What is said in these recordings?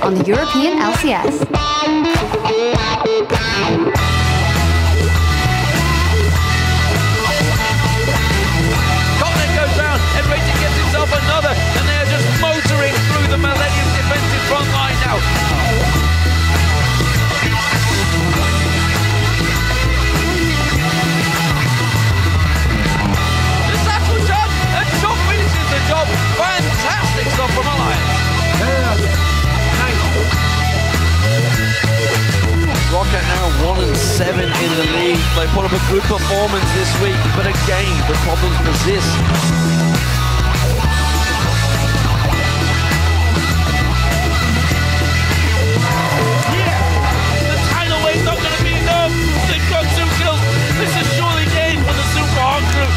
on the European LCS. Enrique gets himself another, and they are just motoring through the Millennium defensive front line now. The satchel charge, and Chop finishes the job. Fantastic stuff from Alliance. Rocket now 1-7 in the league. They put up a good performance this week, but again, the problems persist. Not going to be enough. They've got 2 kills. This is surely game for the Super Hot Crew.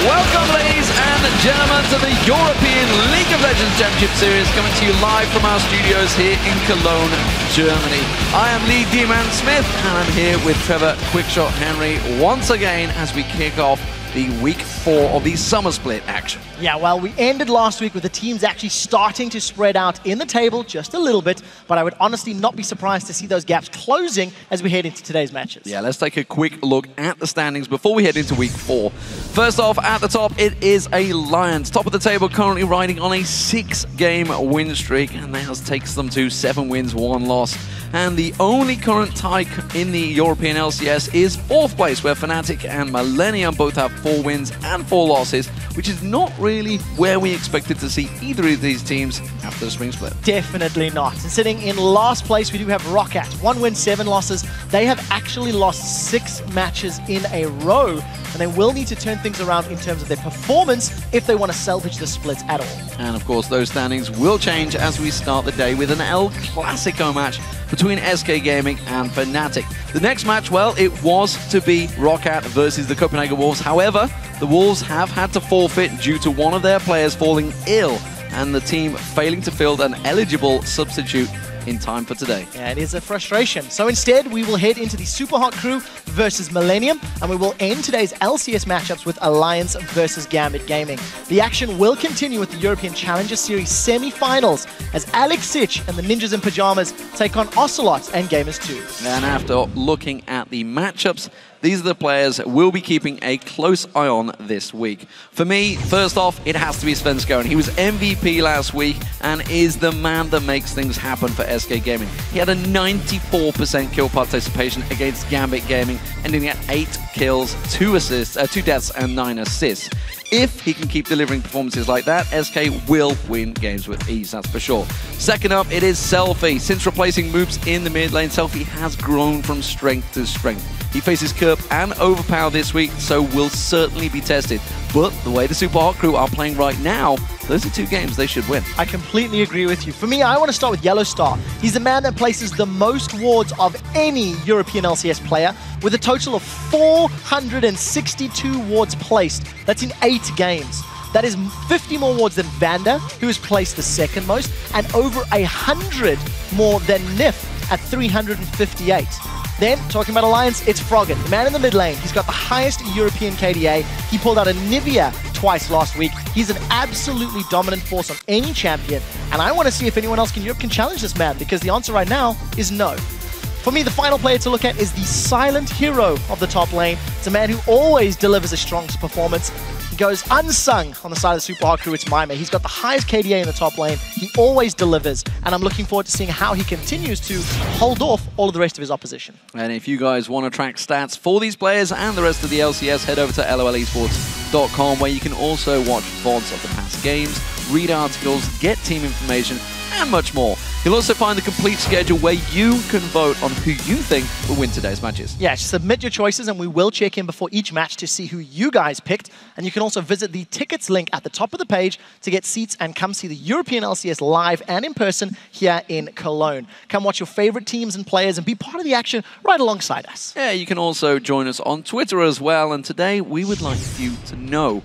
Welcome, ladies and gentlemen, to the European League of Legends Championship Series, coming to you live from our studios here in Cologne, Germany. I am Lee D-Man Smith, and I'm here with Trevor Quickshot Henry once again as we kick off the week 4 of the summer split action. Yeah, well, we ended last week with the teams actually starting to spread out in the table just a little bit, but I would honestly not be surprised to see those gaps closing as we head into today's matches. Yeah, let's take a quick look at the standings before we head into week 4. First off, at the top, it is Alliance. Top of the table, currently riding on a 6-game win streak, and that takes them to 7 wins, 1 loss. And the only current tie in the European LCS is 4th place, where Fnatic and Millennium both have 4 wins and 4 losses, which is not really where we expected to see either of these teams after the spring split. Definitely not. And sitting in last place, we do have Rocket. 1 win, 7 losses. They have actually lost 6 matches in a row, and they will need to turn things around in terms of their performance if they want to salvage the splits at all. And of course, those standings will change as we start the day with an El Clasico match between SK Gaming and Fnatic. The next match, well, it was to be Rocket versus the Copenhagen Wolves. However, the Wolves have had to forfeit due to one of their players falling ill and the team failing to field an eligible substitute in time for today. Yeah, it is a frustration. So instead, we will head into the Super Hot Crew versus Millennium, and we will end today's LCS matchups with Alliance versus Gambit Gaming. The action will continue with the European Challenger Series semi-finals as Alex Sitch and the Ninjas in Pajamas take on Ocelots and Gamers 2. And after looking at the matchups, these are the players we'll be keeping a close eye on this week. For me, first off, it has to be Svenskeren. He was MVP last week and is the man that makes things happen for SK Gaming. He had a 94% kill participation against Gambit Gaming, ending at 8 kills, 2 assists, 2 deaths and 9 assists. If he can keep delivering performances like that, SK will win games with ease, that's for sure. Second up, it is Selfie. Since replacing Moops in the mid lane, Selfie has grown from strength to strength. He faces Kerp and Overpower this week, so will certainly be tested. But the way the Super Hot Crew are playing right now, those are 2 games they should win. I completely agree with you. For me, I want to start with YellOwStaR. He's the man that places the most wards of any European LCS player, with a total of 462 wards placed. That's in 8 games. That is 50 more wards than Vander, who has placed the 2nd most, and over 100 more than Nif at 358. Then, talking about Alliance, it's Froggen, the man in the mid lane. He's got the highest European KDA. He pulled out a Nivea twice last week. He's an absolutely dominant force on any champion, and I want to see if anyone else in Europe can challenge this man, because the answer right now is no. For me, the final player to look at is the silent hero of the top lane. It's a man who always delivers a strong performance. He goes unsung on the side of the Super Hot Crew. It's Mime. He's got the highest KDA in the top lane. He always delivers, and I'm looking forward to seeing how he continues to hold off all of the rest of his opposition. And if you guys want to track stats for these players and the rest of the LCS, head over to lolesports.com, where you can also watch VODs of the past games, read articles, get team information, and much more. You'll also find the complete schedule where you can vote on who you think will win today's matches. Yeah, submit your choices and we will check in before each match to see who you guys picked. And you can also visit the tickets link at the top of the page to get seats and come see the European LCS live and in person here in Cologne. Come watch your favorite teams and players and be part of the action right alongside us. Yeah, you can also join us on Twitter as well. And today we would like you to know,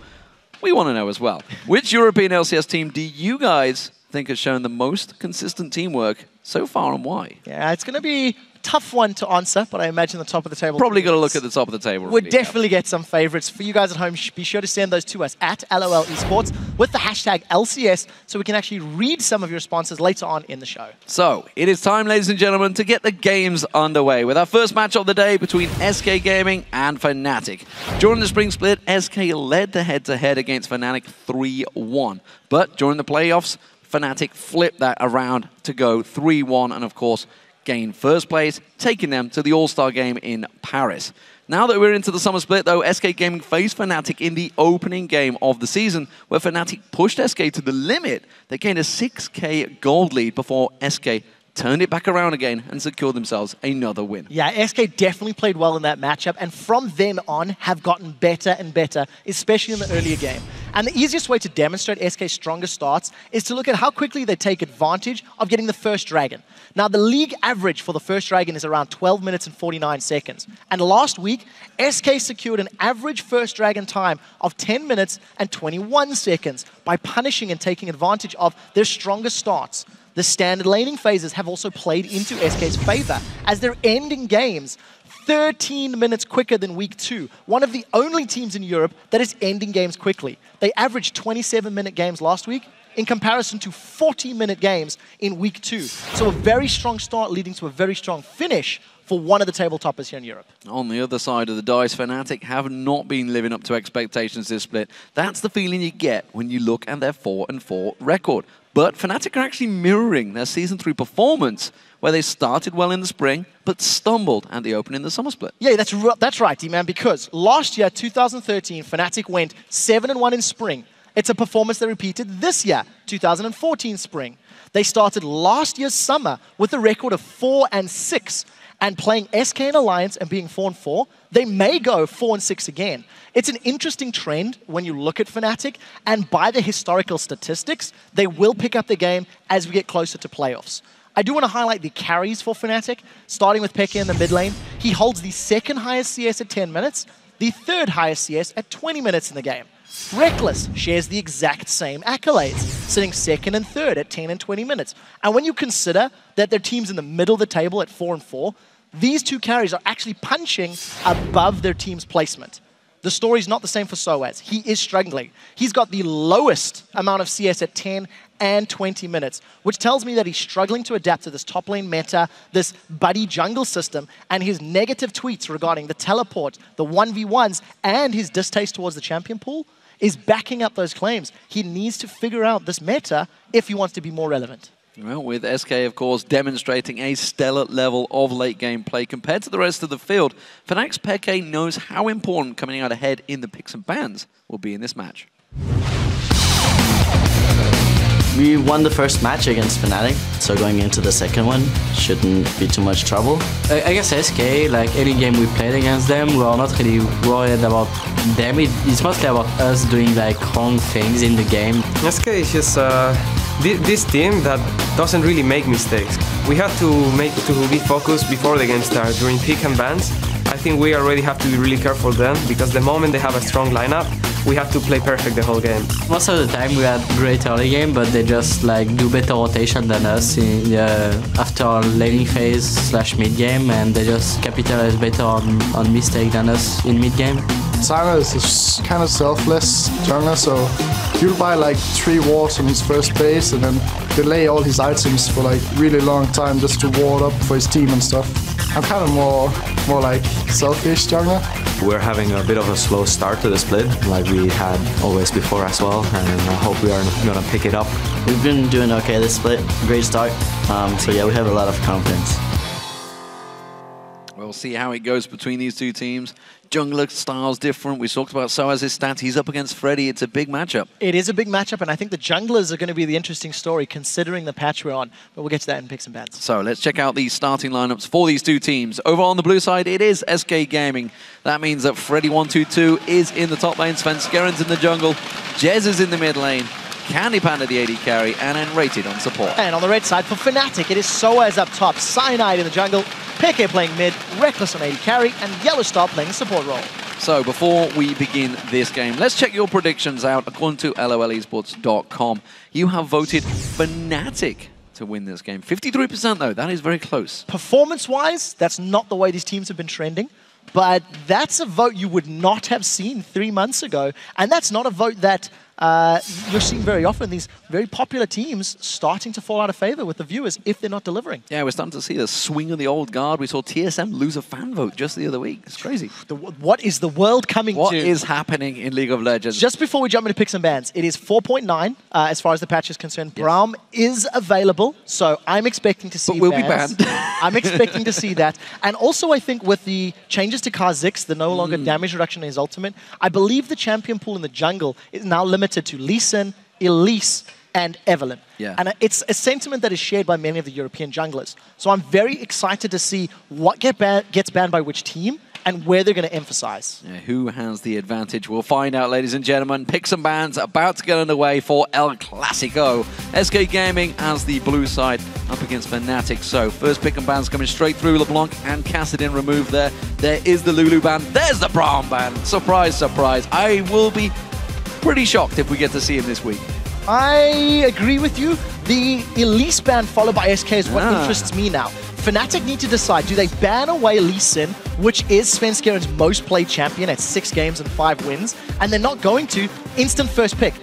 we want to know as well, which European LCS team do you guys think has shown the most consistent teamwork so far and why? Yeah, it's going to be a tough one to answer, but I imagine the top of the table. Probably got to look at the top of the table. We'll definitely get some favorites. For you guys at home, be sure to send those to us at LOL Esports with the hashtag LCS so we can actually read some of your responses later on in the show. So, it is time, ladies and gentlemen, to get the games underway with our first match of the day between SK Gaming and Fnatic. During the spring split, SK led the head-to-head against Fnatic 3-1. But during the playoffs, Fnatic flipped that around to go 3-1 and, of course, gain first place, taking them to the All-Star game in Paris. Now that we're into the summer split, though, SK Gaming faced Fnatic in the opening game of the season, where Fnatic pushed SK to the limit. They gained a 6K gold lead before SK turned it back around again and secured themselves another win. Yeah, SK definitely played well in that matchup, and from then on have gotten better and better, especially in the earlier game. And the easiest way to demonstrate SK's strongest starts is to look at how quickly they take advantage of getting the first dragon. Now, the league average for the first dragon is around 12 minutes and 49 seconds. And last week, SK secured an average first dragon time of 10 minutes and 21 seconds by punishing and taking advantage of their strongest starts. The standard laning phases have also played into SK's favor as they're ending games 13 minutes quicker than week 2. One of the only teams in Europe that is ending games quickly. They averaged 27-minute games last week in comparison to 40-minute games in week 2. So a very strong start leading to a very strong finish for one of the tabletoppers here in Europe. On the other side of the dice, Fnatic have not been living up to expectations this split. That's the feeling you get when you look at their 4-4 record. But Fnatic are actually mirroring their Season 3 performance, where they started well in the spring, but stumbled at the open in the summer split. Yeah, that's right, D-Man, because last year, 2013, Fnatic went 7-1 in spring. It's a performance they repeated this year, 2014 spring. They started last year's summer with a record of 4-6, and playing SK in Alliance and being 4-4, they may go 4-6 again. It's an interesting trend when you look at Fnatic, and by the historical statistics, they will pick up the game as we get closer to playoffs. I do want to highlight the carries for Fnatic, starting with Peke in the mid lane. He holds the second highest CS at 10 minutes, the third highest CS at 20 minutes in the game. Rekkles shares the exact same accolades, sitting second and third at 10 and 20 minutes. And when you consider that their team's in the middle of the table at 4-4, these two carries are actually punching above their team's placement. The story's not the same for sOAZ. He is struggling. He's got the lowest amount of CS at 10 and 20 minutes, which tells me that he's struggling to adapt to this top lane meta, this buddy jungle system, and his negative tweets regarding the teleport, the 1v1s, and his distaste towards the champion pool is backing up those claims. He needs to figure out this meta if he wants to be more relevant. Well, with SK, of course, demonstrating a stellar level of late-game play compared to the rest of the field, Fnatic's Peke knows how important coming out ahead in the picks and bans will be in this match. We won the first match against Fnatic, so going into the second one shouldn't be too much trouble. I guess SK, like any game we played against them, we are not really worried about them. It's mostly about us doing like wrong things in the game. SK is just this team that doesn't really make mistakes. We have to be focused before the game starts. During pick and bans, I think we already have to be really careful then, because the moment they have a strong lineup, we have to play perfect the whole game. Most of the time we had great early game, but they just like do better rotation than us in after laning phase / mid game, and they just capitalize better on mistake than us in mid game. Cyanide is kind of selfless jungler, so he'll buy like 3 wards on his first base and then delay all his items for like really long time just to ward up for his team and stuff. I'm kind of more like selfish jungler. We're having a bit of a slow start to the split, like we had always before as well, and I hope we are going to pick it up. We've been doing okay this split, great start, so yeah, we have a lot of confidence. We'll see how it goes between these two teams. Jungler style's different. We talked about sOAZ's stats. He's up against Freddy. It's a big matchup. It is a big matchup, and I think the junglers are going to be the interesting story considering the patch we're on. But we'll get to that in picks and bans. So let's check out the starting lineups for these two teams. Over on the blue side, it is SK Gaming. That means that Freddy122 is in the top lane, Svenskeren's in the jungle, Jesiz in the mid lane, CandyPanda the AD carry, and nRated on support. And on the red side for Fnatic, it is sOAZ up top, Cyanide in the jungle, Peke playing mid, Rekkles on AD carry, and YellOwStaR playing the support role. So before we begin this game, let's check your predictions out according to LOLesports.com. You have voted Fnatic to win this game. 53% though, that is very close. Performance-wise, that's not the way these teams have been trending, but that's a vote you would not have seen 3 months ago, and that's not a vote that you're seeing very often. These very popular teams starting to fall out of favor with the viewers if they're not delivering. Yeah, we're starting to see the swing of the old guard. We saw TSM lose a fan vote just the other week. It's crazy. What is the world coming to? What is happening in League of Legends? Just before we jump into picks and bans, it is 4.9 as far as the patch is concerned. Yes. Braum is available, so I'm expecting to see but we'll be banned. I'm expecting to see that. And also, I think with the changes to Kha'Zix, the no longer damage reduction in his ultimate, I believe the champion pool in the jungle is now limited to Lee Sin, Elise, and Evelyn. Yeah. And it's a sentiment that is shared by many of the European junglers. So I'm very excited to see what gets banned by which team and where they're going to emphasize. Yeah, who has the advantage? We'll find out, ladies and gentlemen. Picks and bans about to get underway for El Clasico. SK Gaming as the blue side up against Fnatic. So first pick and bans coming straight through. LeBlanc and Kassadin removed there. There is the Lulu ban. There's the Braum ban. Surprise, surprise. I will be pretty shocked if we get to see him this week. I agree with you. The Elise ban followed by SK is what interests me now. Fnatic need to decide, do they ban away Lee Sin, which is Svenskeren's most played champion at 6 games and 5 wins, and they're not going to, instant first pick.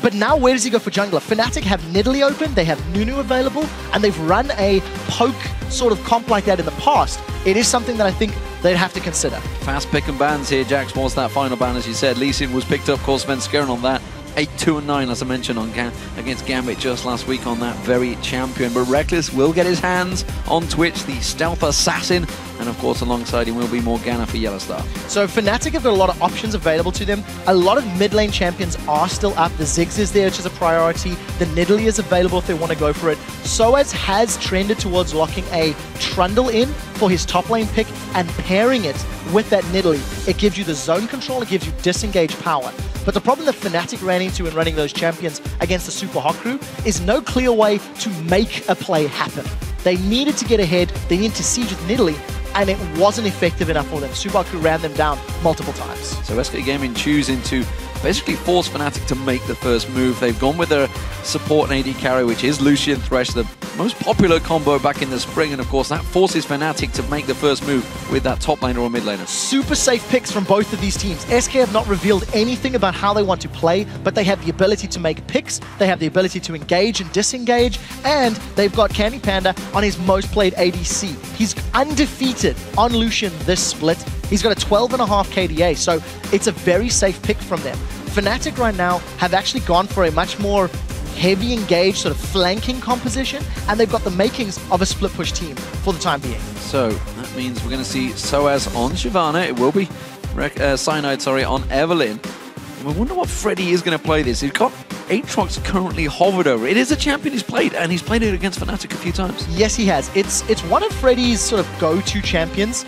But now where does he go for jungler? Fnatic have Nidalee open, they have Nunu available, and they've run a poke sort of comp like that in the past. It is something that I think they'd have to consider. Fast pick and bans here, Jax. Was that final ban, as you said? Lee Sin was picked up, of course, Svenskeren on that. 8-2-9, as I mentioned, on against Gambit just last week on that very champion. But Rekkles will get his hands on Twitch, the stealth assassin, and of course alongside him will be Morgana for YellOwStaR. So Fnatic have got a lot of options available to them. A lot of mid lane champions are still up. The Ziggs is there, which is a priority. The Nidalee is available if they want to go for it. sOAZ has trended towards locking a Trundle in for his top lane pick and pairing it with that Nidalee. It gives you the zone control, it gives you disengage power. But the problem that Fnatic ran into in running those champions against the Super Hot crew is no clear way to make a play happen. They needed to get ahead, they needed to siege with Nidalee, and it wasn't effective enough for them. Super Hot crew ran them down multiple times. So SK Gaming choosing to basically force Fnatic to make the first move. They've gone with their support and AD carry, which is Lucian Thresh, the most popular combo back in the spring, and of course that forces Fnatic to make the first move with that top laner or mid laner. Super safe picks from both of these teams. SK have not revealed anything about how they want to play, but they have the ability to make picks, they have the ability to engage and disengage, and they've got CandyPanda on his most played ADC. He's undefeated on Lucian this split. He's got a 12.5 KDA, so it's a very safe pick from them. Fnatic right now have actually gone for a much more heavy engaged sort of flanking composition, and they've got the makings of a split push team for the time being. So that means we're going to see sOAZ on Shyvana. It will be Cyanide, on Evelyn. And we wonder what Freddy is going to play this. He's got Aatrox currently hovered over. It is a champion he's played, and he's played it against Fnatic a few times. Yes, he has. It's one of Freddy's sort of go-to champions.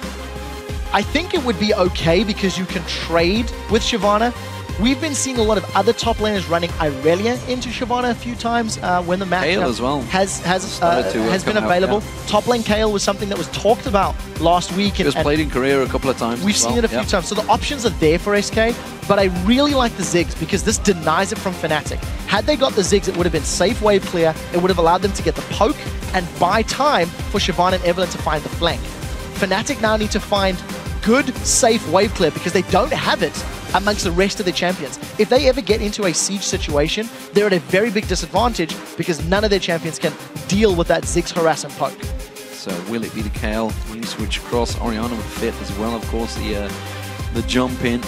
I think it would be okay because you can trade with Shyvana. We've been seeing a lot of other top laners running Irelia into Shyvana a few times when the match as well has been available. Top lane Kayle was something that was talked about last week. It was played in Korea a couple of times. We've seen it a few times. So the options are there for SK, but I really like the Ziggs because this denies it from Fnatic. Had they got the Ziggs, it would have been safe wave clear. It would have allowed them to get the poke and buy time for Shyvana and Evelyn to find the flank. Fnatic now need to find good, safe wave clear because they don't have it amongst the rest of the champions. If they ever get into a siege situation, they're at a very big disadvantage because none of their champions can deal with that Ziggs harass and poke. So will it be the Kayle? Will you switch across? Orianna would fit as well, of course, the jump in.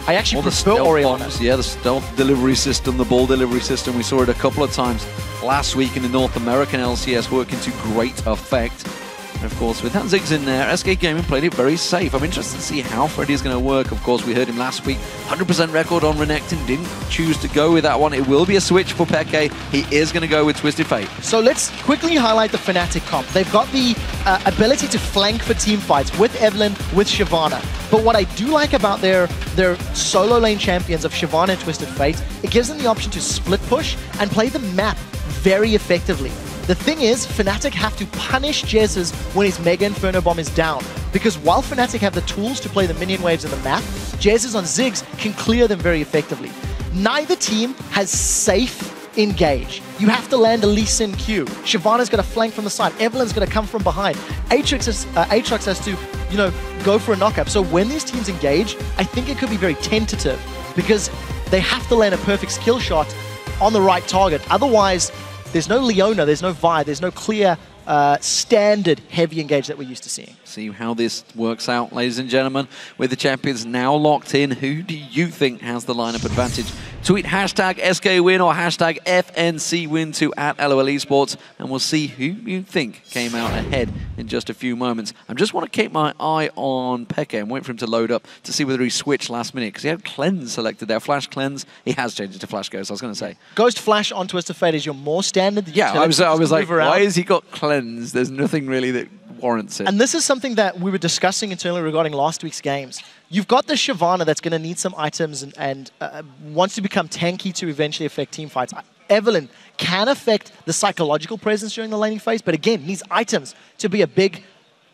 I actually prefer Orianna. Bombs. Yeah, the stealth delivery system, the ball delivery system. We saw it a couple of times last week in the North American LCS working to great effect. And of course, with that Ziggs in there, SK Gaming played it very safe. I'm interested to see how Freddy is going to work. Of course, we heard him last week. 100% record on Renekton. Didn't choose to go with that one. It will be a switch for Peke. He is going to go with Twisted Fate. So let's quickly highlight the Fnatic comp. They've got the ability to flank for team fights with Evelynn, with Shyvana. But what I do like about their solo lane champions of Shyvana and Twisted Fate, it gives them the option to split push and play the map very effectively. The thing is, Fnatic have to punish Jesiz when his Mega Inferno Bomb is down. Because while Fnatic have the tools to play the minion waves in the map, Jesiz on Ziggs can clear them very effectively. Neither team has safe engage. You have to land a Lee Sin Q. Shyvana's going to flank from the side. Evelynn's going to come from behind. Aatrox has to, you know, go for a knockup. So when these teams engage, I think it could be very tentative because they have to land a perfect skill shot on the right target. Otherwise, there's no Leona, there's no Vi, there's no clear standard heavy engage that we're used to seeing. See how this works out, ladies and gentlemen. With the champions now locked in, who do you think has the lineup advantage? Tweet hashtag SKWin or hashtag FNCWin to @LOL Esports, and we'll see who you think came out ahead in just a few moments. I just want to keep my eye on Peke and wait for him to load up to see whether he switched last minute, because he had Cleanse selected there. Flash Cleanse. He has changed it to Flash Ghost, I was going to say. Ghost Flash on Twisted Fate is your more standard. Yeah, I was like, why has he got Cleanse? There's nothing really that warrants it. And this is something that we were discussing internally regarding last week's games. You've got the Shyvana that's going to need some items and wants to become tanky to eventually affect team fights. Evelynn can affect the psychological presence during the laning phase, but again, needs items to be a big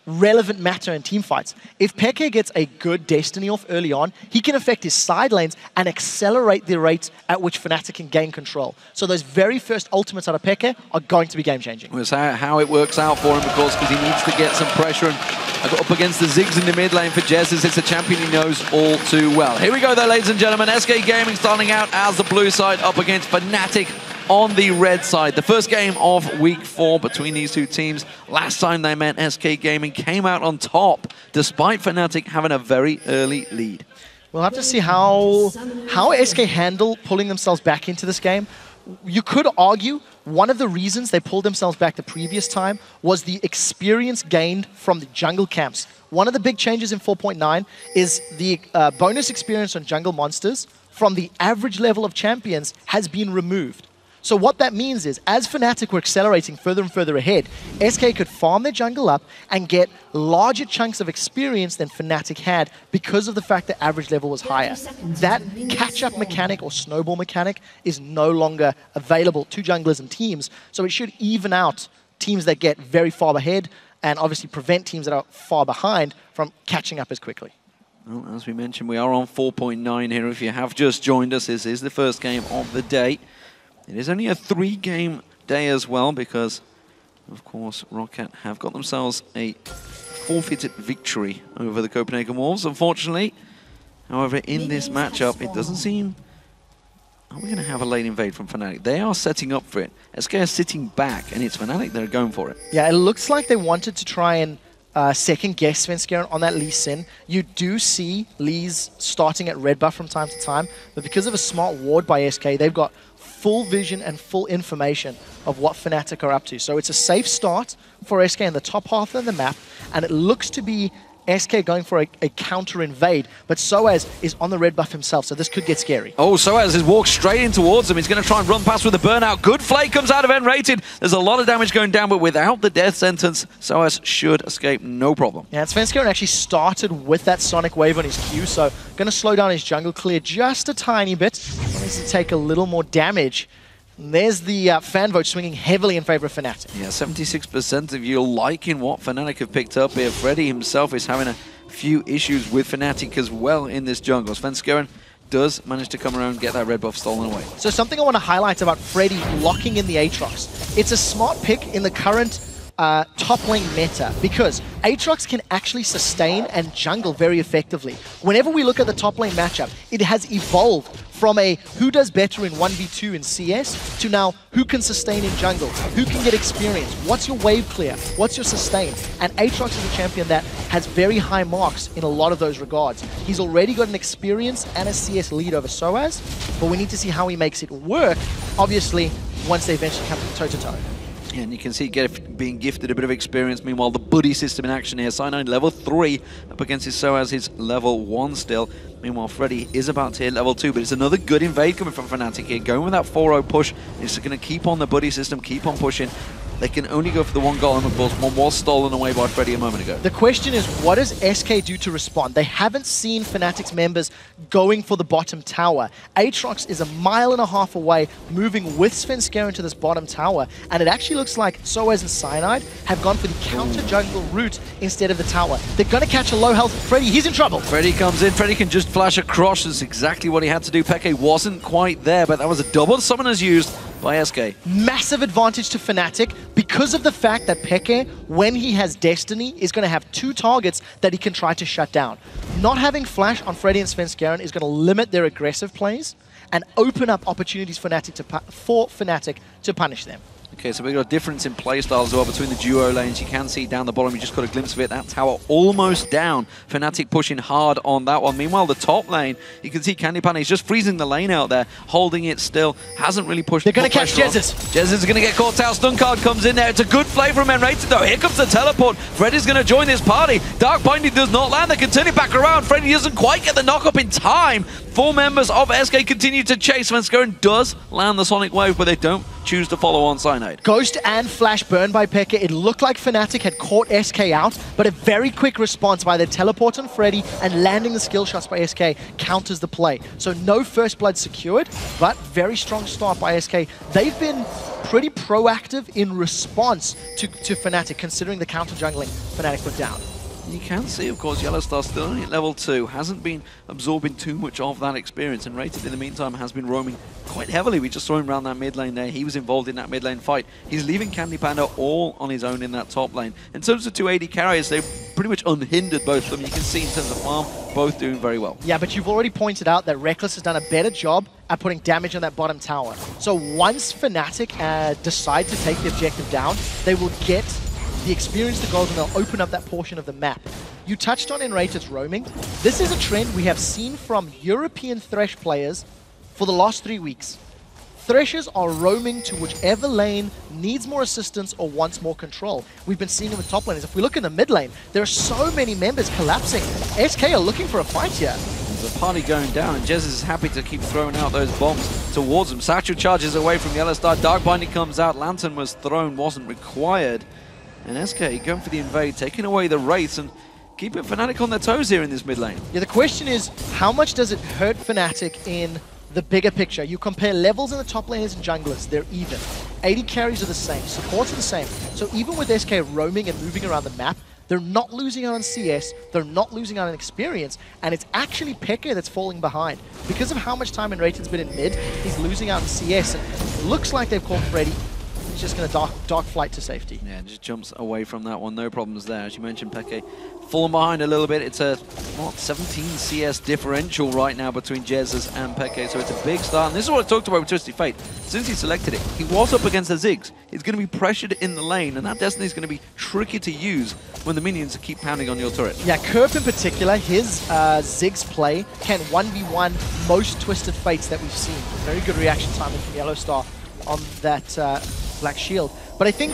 relevant matter in team fights. If Peke gets a good Destiny off early on, he can affect his side lanes and accelerate the rate at which Fnatic can gain control. So those very first ultimates out of Peke are going to be game-changing. That's how it works out for him, of course, because he needs to get some pressure. And I got up against the Ziggs in the mid lane for Jesiz. It's a champion he knows all too well. Here we go, though, ladies and gentlemen. SK Gaming starting out as the blue side up against Fnatic on the red side. The first game of week 4 between these two teams. Last time they met, SK Gaming came out on top, despite Fnatic having a very early lead. We'll have to see how SK handle pulling themselves back into this game. You could argue one of the reasons they pulled themselves back the previous time was the experience gained from the jungle camps. One of the big changes in 4.9 is the bonus experience on jungle monsters from the average level of champions has been removed. So what that means is, as Fnatic were accelerating further and further ahead, SK could farm their jungle up and get larger chunks of experience than Fnatic had because of the fact that average level was higher. That catch-up mechanic or snowball mechanic is no longer available to junglers and teams, so it should even out teams that get very far ahead and obviously prevent teams that are far behind from catching up as quickly. Well, as we mentioned, we are on 4.9 here. If you have just joined us, this is the first game of the day. It is only a 3-game day as well because, of course, Roccat have got themselves a forfeited victory over the Copenhagen Wolves, unfortunately. However, in this matchup, it doesn't seem... Are we going to have a late invade from Fnatic? They are setting up for it. SK are sitting back, and it's Fnatic that are going for it. Yeah, it looks like they wanted to try and second-guess Svenskeren on that Lee Sin. You do see Lee's starting at red buff from time to time, but because of a smart ward by SK, they've got full vision and full information of what Fnatic are up to. So it's a safe start for SK in the top half of the map, and it looks to be SK going for a counter invade, but sOAZ is on the red buff himself, so this could get scary. Oh, sOAZ has walked straight in towards him. He's going to try and run past with the burnout. Good flake comes out of nRated. There's a lot of damage going down, but without the death sentence, sOAZ should escape no problem. Yeah, Svenskeren actually started with that Sonic Wave on his Q, so going to slow down his jungle clear just a tiny bit. He needs to take a little more damage. And there's the fan vote swinging heavily in favor of Fnatic. Yeah, 76% of you liking what Fnatic have picked up here. Freddy himself is having a few issues with Fnatic as well in this jungle. Svenskeren does manage to come around and get that red buff stolen away. So something I want to highlight about Freddy locking in the Aatrox. It's a smart pick in the current top lane meta because Aatrox can actually sustain and jungle very effectively. Whenever we look at the top lane matchup, it has evolved from a who does better in 1v2 in CS to now who can sustain in jungle, who can get experience, what's your wave clear, what's your sustain. And Aatrox is a champion that has very high marks in a lot of those regards. He's already got an experience and a CS lead over sOAZ, but we need to see how he makes it work, obviously, once they eventually come toe-to-toe. Yeah, and you can see being gifted a bit of experience. Meanwhile, the buddy system in action here. Cyanide level 3 up against his sOAZ, his level 1 still. Meanwhile, Freddy is about to hit level 2, but it's another good invade coming from Fnatic here. Going with that 4-0 push. It's going to keep on the buddy system, keep on pushing. They can only go for the one goal, and of course, one was stolen away by Freddy a moment ago. The question is, what does SK do to respond? They haven't seen Fnatic's members going for the bottom tower. Aatrox is 1.5 miles away, moving with Svenskeren to this bottom tower, and it actually looks like sOAZ and Cyanide have gone for the counter jungle route instead of the tower. They're going to catch a low health Freddy. He's in trouble. Freddy comes in. Freddy can just flash across. That's exactly what he had to do. Peke wasn't quite there, but that was a double summoners used by SK. Massive advantage to Fnatic because of the fact that Peke, when he has Destiny, is going to have 2 targets that he can try to shut down. Not having Flash on Freddy and Svenskeren is going to limit their aggressive plays and open up opportunities for Fnatic to punish them. Okay, so we've got a difference in playstyle as well between the duo lanes. You can see down the bottom, you just got a glimpse of it. That tower almost down. Fnatic pushing hard on that one. Meanwhile, the top lane, you can see CandyPanda is just freezing the lane out there, holding it still. Hasn't really pushed. They're going to catch Jesiz. Jesiz is going to get caught out. Stun card comes in there. It's a good play from nRated though. Here comes the teleport. Freddy's going to join this party. Dark Binding does not land. They can turn it back around. Freddy doesn't quite get the knock up in time. 4 members of SK continue to chase. Svenskeren does land the Sonic Wave, but they don't choose to follow on Cyanide. Ghost and Flash burned by Peke. It looked like Fnatic had caught SK out, but a very quick response by the teleport on Freddy and landing the skill shots by SK counters the play. So no first blood secured, but very strong start by SK. They've been pretty proactive in response to Fnatic, considering the counter jungling Fnatic put down. You can see, of course, YellOwStaR still only at level 2, hasn't been absorbing too much of that experience, and nRated in the meantime has been roaming quite heavily. We just saw him around that mid lane there. He was involved in that mid lane fight. He's leaving CandyPanda all on his own in that top lane. In terms of 280 carriers, they've pretty much unhindered both of them. You can see in terms of farm, both doing very well. Yeah, but you've already pointed out that Rekkles has done a better job at putting damage on that bottom tower. So once Fnatic decide to take the objective down, they will get the experience to gold, and they'll open up that portion of the map. You touched on nRated's roaming. This is a trend we have seen from European Thresh players for the last 3 weeks. Threshers are roaming to whichever lane needs more assistance or wants more control. We've been seeing it with top laners. If we look in the mid lane, there are so many members collapsing. SK are looking for a fight here. There's a party going down, and Jesiz is happy to keep throwing out those bombs towards him. Satchel charges away from YellOwStaR. Dark Binding comes out. Lantern was thrown, wasn't required. And SK going for the invade, taking away the Wraiths and keeping Fnatic on their toes here in this mid lane. Yeah, the question is, how much does it hurt Fnatic in the bigger picture? You compare levels in the top laners and junglers, they're even. 80 carries are the same, supports are the same. So even with SK roaming and moving around the map, they're not losing out on CS, they're not losing out on experience, and it's actually Peke that's falling behind. Because of how much time nRated's been in mid, he's losing out on CS, and it looks like they've caught Freddy. He's just going to dark flight to safety. Yeah, just jumps away from that one, no problems there. As you mentioned, Peke falling behind a little bit. It's a, what, 17 CS differential right now between Jesiz and Peke, so it's a big start. And this is what I talked about with Twisted Fate. Since he selected it, he was up against the Ziggs. He's going to be pressured in the lane, and that Destiny is going to be tricky to use when the minions keep pounding on your turret. Yeah, Kerp in particular, his Ziggs play can 1v1 most Twisted Fates that we've seen. Very good reaction time from YellOwStaR on that Black Shield. But I think,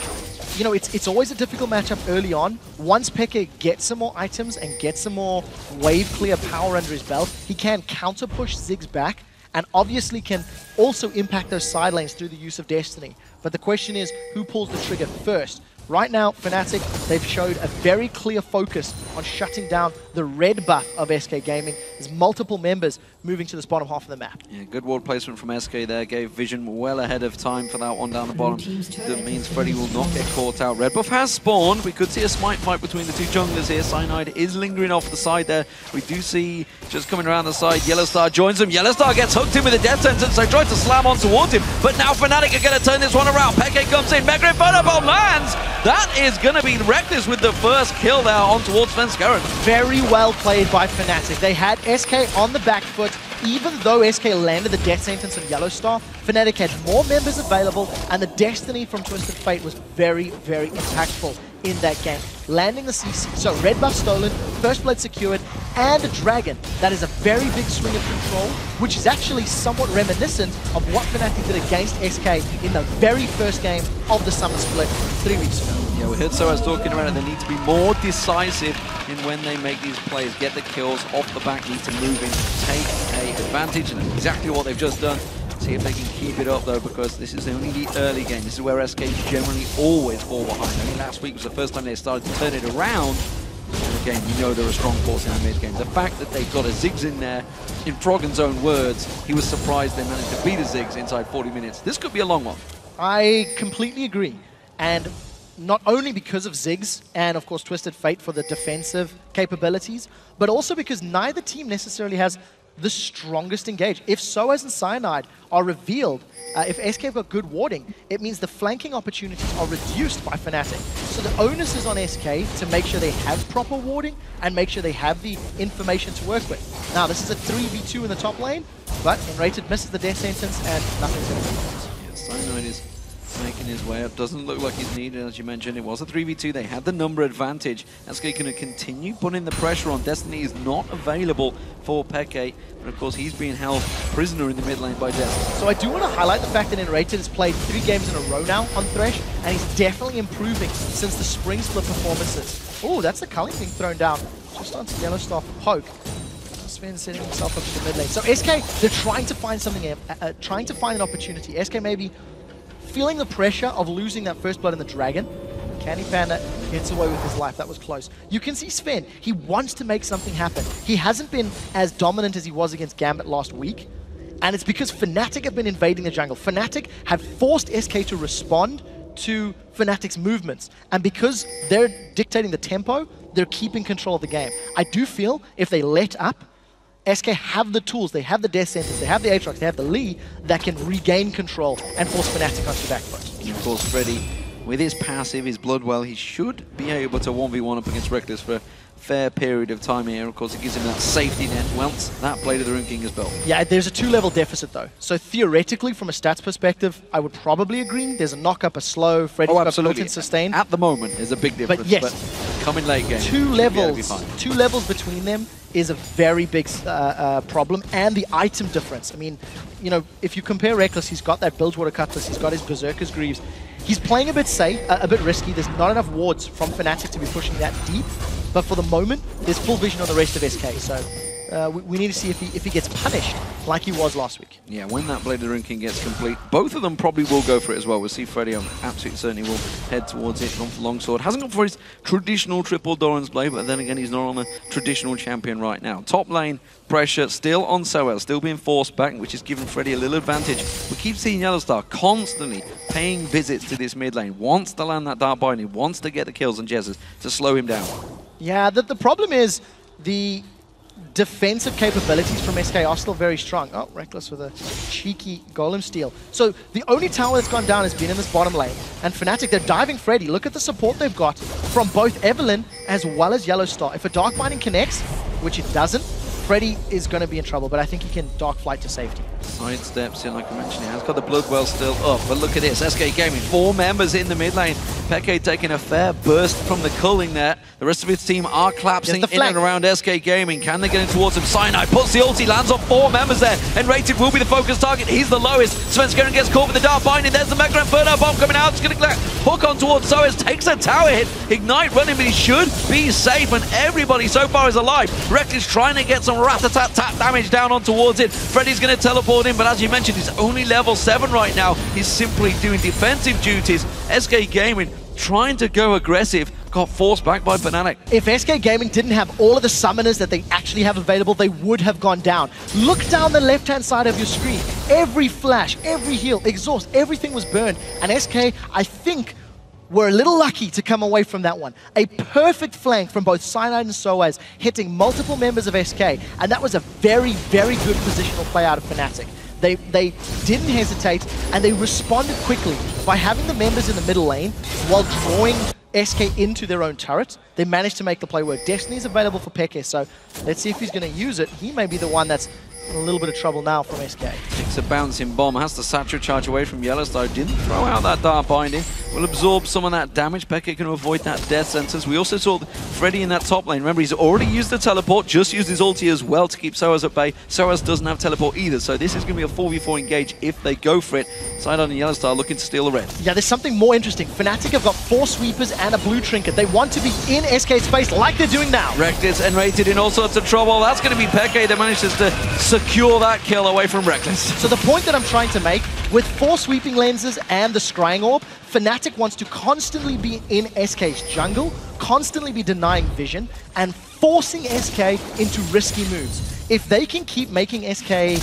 you know, it's always a difficult matchup early on. Once Peke gets some more items and gets some more wave clear power under his belt, he can counter push Ziggs back and obviously can also impact those side lanes through the use of Destiny. But the question is, who pulls the trigger first? Right now, Fnatic, they've showed a very clear focus on shutting down the red buff of SK Gaming. There's multiple members moving to this bottom half of the map. Yeah, good ward placement from SK there. Gave vision well ahead of time for that one down the bottom. That means Freddy will not get caught out. Red buff has spawned. We could see a smite fight between the two junglers here. Cyanide is lingering off the side there. We do see just coming around the side. YellOwStaR joins him. YellOwStaR gets hooked in with a death sentence. They tried to slam on towards him, but now Fnatic are going to turn this one around. Peke comes in. Mega Infernal lands. That is going to be Rekkles with the first kill there on towards Svenskeren. Very well played by Fnatic. They had SK on the back foot. Even though SK landed the death sentence on YellOwStaR, Fnatic had more members available, and the Destiny from Twisted Fate was very, very impactful in that game. Landing the CC, so red buff stolen, first blood secured, and a dragon. That is a very big swing of control, which is actually somewhat reminiscent of what Fnatic did against SK in the very first game of the Summer Split 3 weeks ago. Yeah, we heard sOAZ talking about it. They need to be more decisive in when they make these plays, get the kills off the back, need to move in, take a advantage, and that's exactly what they've just done. See if they can keep it up though, because this is only the early game. This is where SK generally always fall behind. I mean, last week was the first time they started to turn it around. And again, you know they're a strong force in the mid game. The fact that they've got a Ziggs in there, in Froggen's own words, he was surprised they managed to beat a Ziggs inside 40 minutes. This could be a long one. I completely agree. And not only because of Ziggs and, of course, Twisted Fate for the defensive capabilities, but also because neither team necessarily has the strongest engage. If sOAZ and Cyanide are revealed, if SK have got good warding, it means the flanking opportunities are reduced by Fnatic. So the onus is on SK to make sure they have proper warding and make sure they have the information to work with. Now, this is a 3v2 in the top lane, but nRated misses the death sentence and nothing's going to happen. Yeah, Cyanide is making his way up. Doesn't look like he's needed, as you mentioned. It was a 3v2. They had the number advantage. SK going to continue putting the pressure on. Destiny is not available for Peke, but of course he's being held prisoner in the mid lane by Jesiz. So I do want to highlight the fact that nRated has played 3 games in a row now on Thresh, and he's definitely improving since the spring split performances. Oh, that's the culling being thrown down just onto YellOwStaR for poke. Sven setting himself up to the mid lane. So SK, they're trying to find something, trying to find an opportunity. SK maybe feeling the pressure of losing that first blood in the dragon. CandyPanda gets away with his life. That was close. You can see Sven, he wants to make something happen. He hasn't been as dominant as he was against Gambit last week, and it's because Fnatic have been invading the jungle. Fnatic have forced SK to respond to Fnatic's movements, and because they're dictating the tempo, they're keeping control of the game. I do feel if they let up, SK have the tools, they have the death sentence, they have the Aatrox, they have the Lee that can regain control and force Fnatic onto the back foot. Of course, Freddy, with his passive, his Bloodwell, he should be able to 1v1 up against Rekkles for a fair period of time here. Of course, it gives him that safety net once that Blade of the Rune King is built. Yeah, there's a 2-level deficit though. So theoretically, from a stats perspective, I would probably agree. There's a knock-up, a slow, Freddy's got built-in sustain. At the moment, there's a big difference. But yes, but coming late game, 2 levels between them is a very big problem, and the item difference. I mean, you know, if you compare Rekkles, he's got that Bilgewater Cutlass, he's got his Berserker's Greaves. He's playing a bit safe, a bit risky. There's not enough wards from Fnatic to be pushing that deep, but for the moment, there's full vision on the rest of SK. So we need to see if he gets punished like he was last week. Yeah, when that Blade of the Rune King gets complete, both of them probably will go for it as well. We'll see Freddy, I'm absolutely certain he will head towards it. Gone for Longsword. Hasn't gone for his traditional triple Doran's Blade, but then again, he's not on a traditional champion right now. Top lane pressure still on sOAZ, still being forced back, which is giving Freddy a little advantage. We keep seeing YellOwStaR constantly paying visits to this mid lane. Wants to land that Dark Binding, wants to get the kills on Jesiz to slow him down. Yeah, the problem is the defensive capabilities from SK are still very strong. Oh, Rekkles with a cheeky Golem steal. So the only tower that's gone down has been in this bottom lane. And Fnatic, they're diving Freddy. Look at the support they've got from both Evelynn as well as YellOwStaR. If a Dark Binding connects, which it doesn't, Freddy is going to be in trouble, but I think he can Dark Flight to safety. Side steps in, like I mentioned, he has got the Bloodwell still up, but look at this, SK Gaming, 4 members in the mid lane. Peke taking a fair burst from the culling there. The rest of his team are collapsing in and around SK Gaming. Can they get in towards him? Cyanide puts the ulti, lands on 4 members there. nRated will be the focus target. He's the lowest. Svenskeren gets caught with the Dark Binding. There's the Mega Inferno bomb coming out. It's going to hook on towards sOAZ. Takes a tower hit. Ignite running, but he should be safe, and everybody so far is alive. Rekkles trying to get some rat-a-tat-tat damage down on towards it. Freddy's going to teleport in, but as you mentioned, he's only level 7 right now. He's simply doing defensive duties. SK Gaming trying to go aggressive, got forced back by Fnatic. If SK Gaming didn't have all of the summoners that they actually have available, they would have gone down. Look down the left-hand side of your screen. Every flash, every heal, exhaust, everything was burned. And SK, I think, were a little lucky to come away from that one. A perfect flank from both Cyanide and sOAZ, hitting multiple members of SK, and that was a very, very good positional play out of Fnatic. They didn't hesitate, and they responded quickly by having the members in the middle lane while drawing SK into their own turret. They managed to make the play work. Destiny's available for Peke, so let's see if he's going to use it. He may be the one that's in a little bit of trouble now from SK. Takes a bouncing bomb, has the Satchel charge away from YellOwStaR, didn't throw out that dart binding, will absorb some of that damage. Peke can avoid that death sentence. We also saw Freddy in that top lane. Remember, he's already used the teleport, just used his ulti as well to keep sOAZ at bay. sOAZ doesn't have teleport either, so this is going to be a 4v4 engage if they go for it. Sidon and YellOwStaR looking to steal the red. Yeah, there's something more interesting. Fnatic have got 4 sweepers and a blue trinket. They want to be in SK space like they're doing now. Rekkles and nRated in all sorts of trouble. That's going to be Peke that manages to secure that kill away from Rekkles. So the point that I'm trying to make, with 4 sweeping lenses and the scrying orb, Fnatic wants to constantly be in SK's jungle, constantly be denying vision, and forcing SK into risky moves. If they can keep making SK,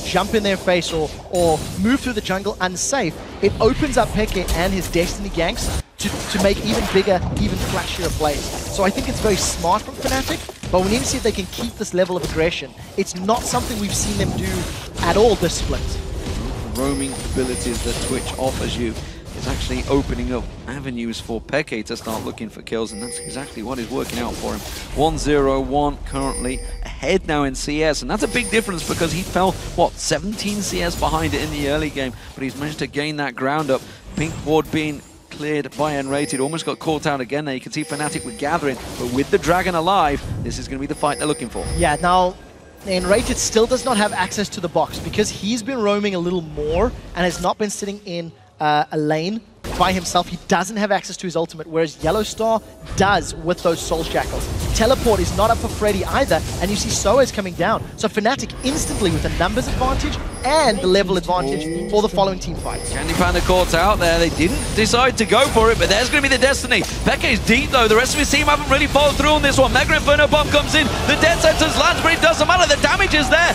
jump in their face or move through the jungle unsafe, it opens up Peke and his Destiny ganks to make even bigger, even flashier plays. So I think it's very smart from Fnatic, but we need to see if they can keep this level of aggression. It's not something we've seen them do at all this split. Roaming abilities that Twitch offers you is actually opening up avenues for Peke to start looking for kills, and that's exactly what is working out for him. 1-0-1 currently ahead now in CS, and that's a big difference because he fell, 17 CS behind it in the early game, but he's managed to gain that ground up. Pink ward being cleared by nRated, almost got caught out again there. You can see Fnatic with gathering, but with the dragon alive, this is going to be the fight they're looking for. Yeah, now nRated still does not have access to the box because he's been roaming a little more and has not been sitting in a lane by himself. He doesn't have access to his ultimate, whereas YellOwStaR does with those Soul Shackles. Teleport is not up for Freddy either, and you see sOAZ coming down. So Fnatic instantly with a numbers advantage and the level advantage for the following team fights. CandyPanda caught out there. They didn't decide to go for it, but there's going to be the destiny. Peke is deep though. The rest of his team haven't really followed through on this one. Mega Inferno Bomb comes in. The death sentence lands, but it doesn't matter. The damage is there.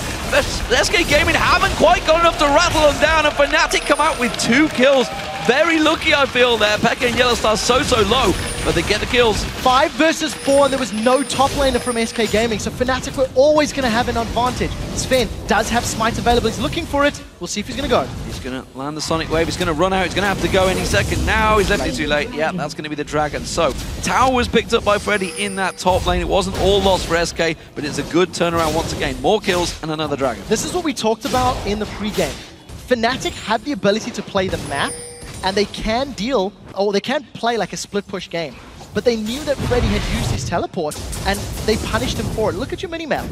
SK Gaming haven't quite got enough to rattle them down, and Fnatic come out with 2 kills. Very lucky, I feel, there. Peke and YellOwStaR so low, but they get the kills. 5 versus 4, and there was no top laner from SK Gaming, so Fnatic were always going to have an advantage. Sven does have Smite available. He's looking for it. We'll see if he's going to go. He's going to land the Sonic Wave. He's going to run out. He's going to have to go any second. Now he's left it too late. Yeah, that's going to be the Dragon. So, Tower was picked up by Freddy in that top lane. It wasn't all lost for SK, but it's a good turnaround once again. More kills and another Dragon. This is what we talked about in the pre-game. Fnatic had the ability to play the map, and they can deal, or they can play like a split push game. But they knew that Freddy had used his teleport, and they punished him for it. Look at your minimap.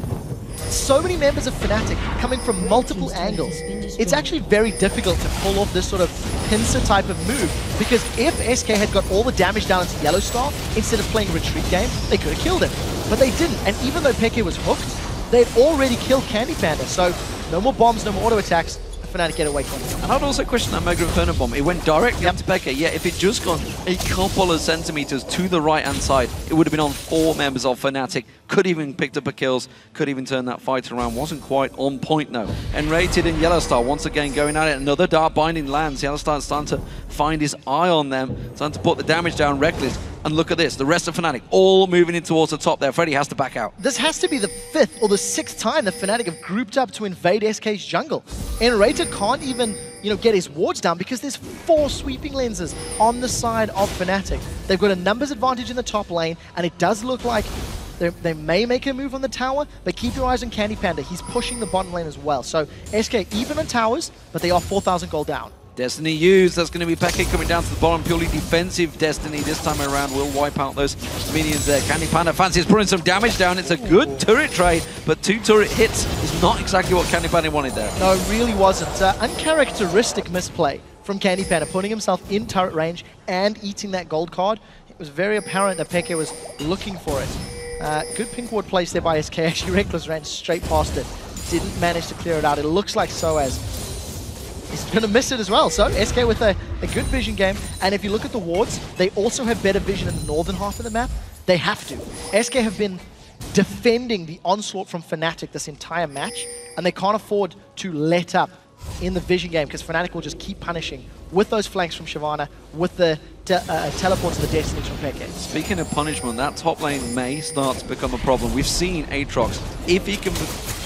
So many members of Fnatic coming from multiple angles. It's actually very difficult to pull off this sort of pincer type of move, because if SK had got all the damage down into YellOwStaR, instead of playing retreat game, they could have killed him. But they didn't, and even though Peke was hooked, they had already killed CandyPanda, so no more bombs, no more auto attacks. Fnatic get away from it. And I'd also question that Mega Inferno Bomb. It went directly up to Peke. Yeah, if it just gone a couple of centimeters to the right-hand side, it would have been on 4 members of Fnatic. Could even picked up a kills, could even turn that fight around. Wasn't quite on point though. nRated and YellOwStaR once again going at it. Another Dart Binding lands. YellOwStar starting to find his eye on them, starting to put the damage down. Rekkles. And look at this, the rest of Fnatic all moving in towards the top there. Freddy has to back out. This has to be the 5th or the 6th time that Fnatic have grouped up to invade SK's jungle. nRated can't even, get his wards down because there's 4 sweeping lenses on the side of Fnatic. They've got a numbers advantage in the top lane, and it does look like they may make a move on the tower, but keep your eyes on CandyPanda. He's pushing the bottom lane as well. So SK even on towers, but they are 4,000 gold down. Destiny used. That's going to be Peke coming down to the bottom. Purely defensive Destiny this time around. Will wipe out those minions there. CandyPanda fancies putting some damage down. It's a good turret trade, but 2 turret hits is not exactly what CandyPanda wanted there. No, it really wasn't. Uncharacteristic misplay from CandyPanda, putting himself in turret range and eating that gold card. It was very apparent that Peke was looking for it. Good pink ward place there by SK. Actually, Rekkles ran straight past it. Didn't manage to clear it out. It looks like sOAZ is going to miss it as well. So SK with a good vision game. And if you look at the wards, they also have better vision in the northern half of the map. They have to. SK have been defending the onslaught from Fnatic this entire match, and they can't afford to let up in the vision game because Fnatic will just keep punishing with those flanks from Shyvana, with the teleport to the Destinies from Peke. Speaking of punishment, that top lane may start to become a problem. We've seen Aatrox, if he can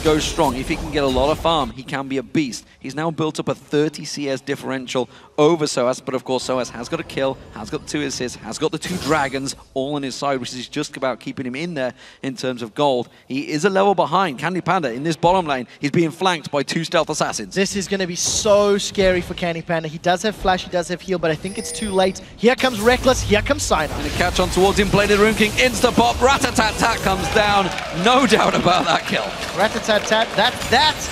goes strong, if he can get a lot of farm, he can be a beast. He's now built up a 30 CS differential over sOAZ, but of course sOAZ has got a kill, has got the 2 assists, has got the 2 dragons all on his side, which is just about keeping him in there in terms of gold. He is a level behind. CandyPanda in this bottom lane, he's being flanked by 2 stealth assassins. This is going to be so scary for CandyPanda. He does have flash, he does have heal, but I think it's too late. Here comes Rekkles, here comes Cyanide. And a catch on towards him, played the Rune King, insta-pop, rat-a-tat-tat comes down. No doubt about that kill. Rat-a-tat-tat,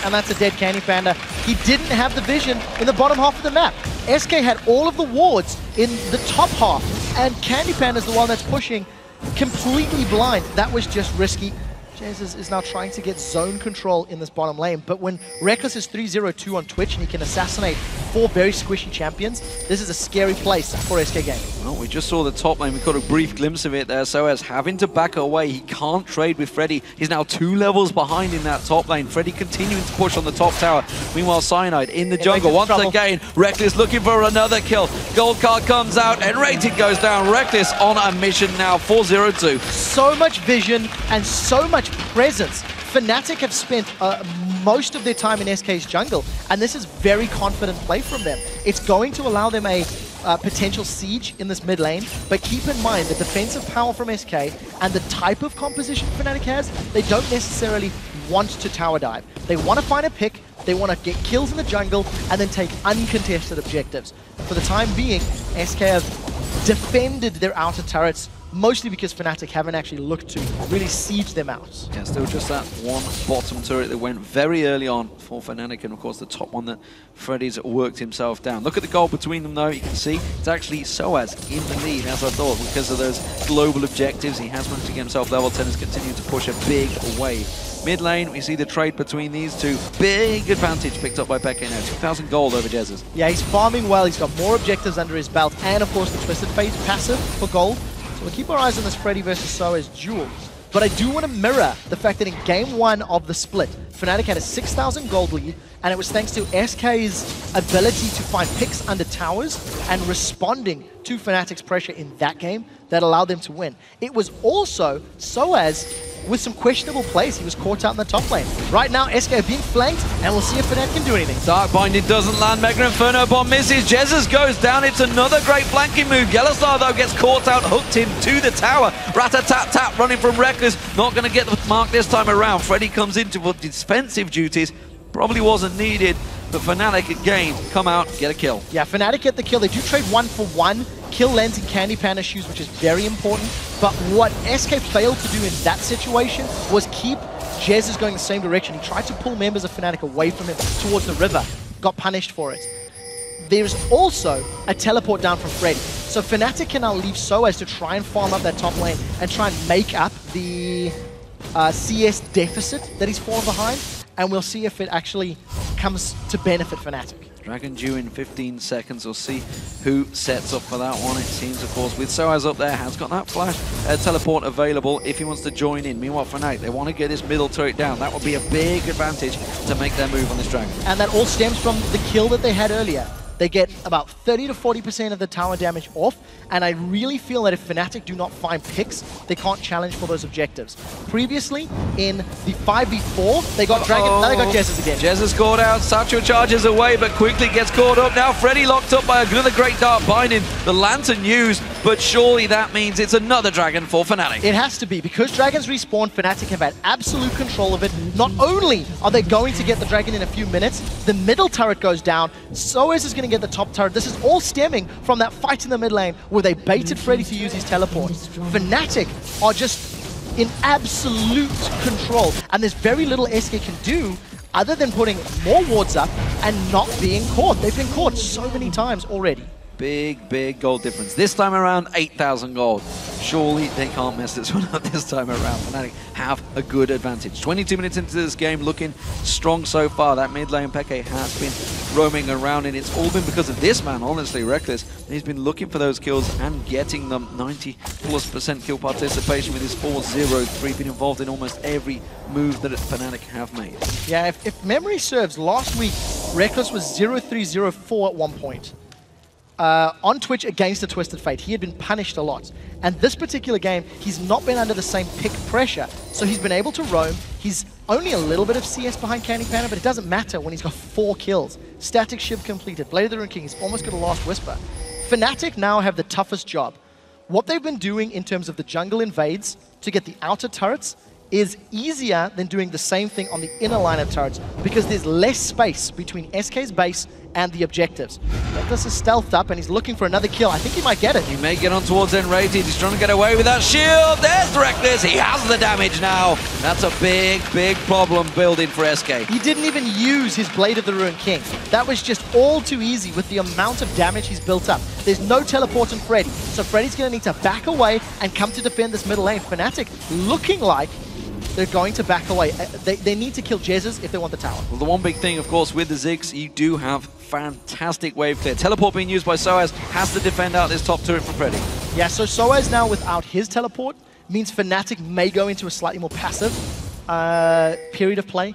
and that's a dead CandyPanda. He didn't have the vision in the bottom half of the map. SK had all of the wards in the top half, and CandyPanda is the one that's pushing completely blind. That was just risky. Jesiz is now trying to get zone control in this bottom lane, but when Rekkles is 3-0-2 on Twitch and he can assassinate 4 very squishy champions, this is a scary place for SK Gaming. Well, we just saw the top lane. We got a brief glimpse of it there. sOAZ having to back away. He can't trade with Freddy. He's now 2 levels behind in that top lane. Freddy continuing to push on the top tower. Meanwhile, Cyanide in the jungle. Once again, Rekkles looking for another kill. Gold card comes out. nRated goes down. Rekkles on a mission now. 4-0-2. So much vision and so much presence. Fnatic have spent most of their time in SK's jungle, and this is very confident play from them. It's going to allow them a potential siege in this mid lane, but keep in mind the defensive power from SK and the type of composition Fnatic has, they don't necessarily want to tower dive. They want to find a pick, they want to get kills in the jungle, and then take uncontested objectives. For the time being, SK have defended their outer turrets, mostly because Fnatic haven't actually looked to really siege them out. Yeah, still just that one bottom turret that went very early on for Fnatic, and of course the top one that Freddy's worked himself down. Look at the goal between them though, you can see it's actually sOAZ in the lead, as I thought, because of those global objectives. He has managed to get himself level 10, has continued to push a big wave. Mid lane, we see the trade between these two. Big advantage picked up by Peke now, 2,000 gold over Jesiz. Yeah, he's farming well, he's got more objectives under his belt, and of course the Twisted Fate passive for gold. So we'll keep our eyes on this Freddy versus sOAZ duel. But I do want to mirror the fact that in game 1 of the split, Fnatic had a 6,000 gold lead, and it was thanks to SK's ability to find picks under towers and responding to Fnatic's pressure in that game that allowed them to win. It was also sOAZ with some questionable plays. He was caught out in the top lane. Right now, SK are being flanked, and we'll see if Fnatic can do anything. Dark Binding doesn't land. Mega Inferno Bomb misses. Jesiz goes down. It's another great flanking move. YellOwStaR, though, gets caught out, hooked into the tower. Rat-a-tat-tat running from Rekkles. Not going to get the mark this time around. Freddy comes into defensive duties. Probably wasn't needed, but Fnatic again come out, get a kill. Yeah, Fnatic get the kill. They do trade 1-for-1. Kill lands in CandyPanda shoes, which is very important. But what SK failed to do in that situation was keep Jesiz going the same direction. He tried to pull members of Fnatic away from him towards the river. Got punished for it. There's also a teleport down from Freddy. So Fnatic can now leave sOAZ to try and farm up that top lane and try and make up the CS deficit that he's fallen behind. And we'll see if it actually comes to benefit Fnatic. Dragon due in 15 seconds. We'll see who sets up for that one. It seems, of course, with sOAZ up there, has got that flash teleport available if he wants to join in. Meanwhile, Fnatic, they want to get this middle turret down. That would be a big advantage to make their move on this Dragon. And that all stems from the kill that they had earlier. They get about 30 to 40% of the tower damage off, and I really feel that if Fnatic do not find picks, they can't challenge for those objectives. Previously, in the 5v4, they got Dragon, now they got Jesiz again. Jesiz caught out, Satchel charges away, but quickly gets caught up. Now Freddy locked up by another great Dark Binding. The Lantern used, but surely that means it's another Dragon for Fnatic. It has to be, because Dragons respawn, Fnatic have had absolute control of it. Not only are they going to get the Dragon in a few minutes, the middle turret goes down, sOAZ is going to get the top turret. This is all stemming from that fight in the mid lane where they baited Freddy to use his teleport. Fnatic are just in absolute control, and there's very little SK can do other than putting more wards up and not being caught. They've been caught so many times already. Big gold difference. This time around, 8,000 gold. Surely they can't mess this one up this time around. Fnatic have a good advantage. 22 minutes into this game, looking strong so far. That mid lane Peke has been roaming around, and it's all been because of this man, honestly, Rekkles. He's been looking for those kills and getting them. 90+% kill participation with his 4-0-3, been involved in almost every move that Fnatic have made. Yeah, if memory serves, last week, Rekkles was 0-3-0-4 at one point. On Twitch against the Twisted Fate. He had been punished a lot. And this particular game, he's not been under the same pick pressure. So he's been able to roam. He's Only a little bit of CS behind CandyPanda, but it doesn't matter when he's got 4 kills. Static Shiv completed. Blade of the Rune King, he's almost got a Last Whisper. Fnatic now have the toughest job. What they've been doing in terms of the jungle invades to get the outer turrets is easier than doing the same thing on the inner line of turrets because there's less space between SK's base and the objectives. Rekkles is stealthed up and he's looking for another kill. I think he might get it. He may get on towards nRated. He's trying to get away with that shield. There's Rekkles. He has the damage now. That's a big, big problem building for SK. He didn't even use his Blade of the Rune King. That was just all too easy with the amount of damage he's built up. There's no teleport on Freddy, so Freddy's going to need to back away and come to defend this middle lane. Fnatic looking like they're going to back away. They need to kill Jesiz if they want the tower. Well, the one big thing, of course, with the Ziggs, you do have fantastic wave clear. Teleport being used by sOAZ has to defend out this top turret for Freddy. Yeah, so sOAZ now without his teleport means Fnatic may go into a slightly more passive period of play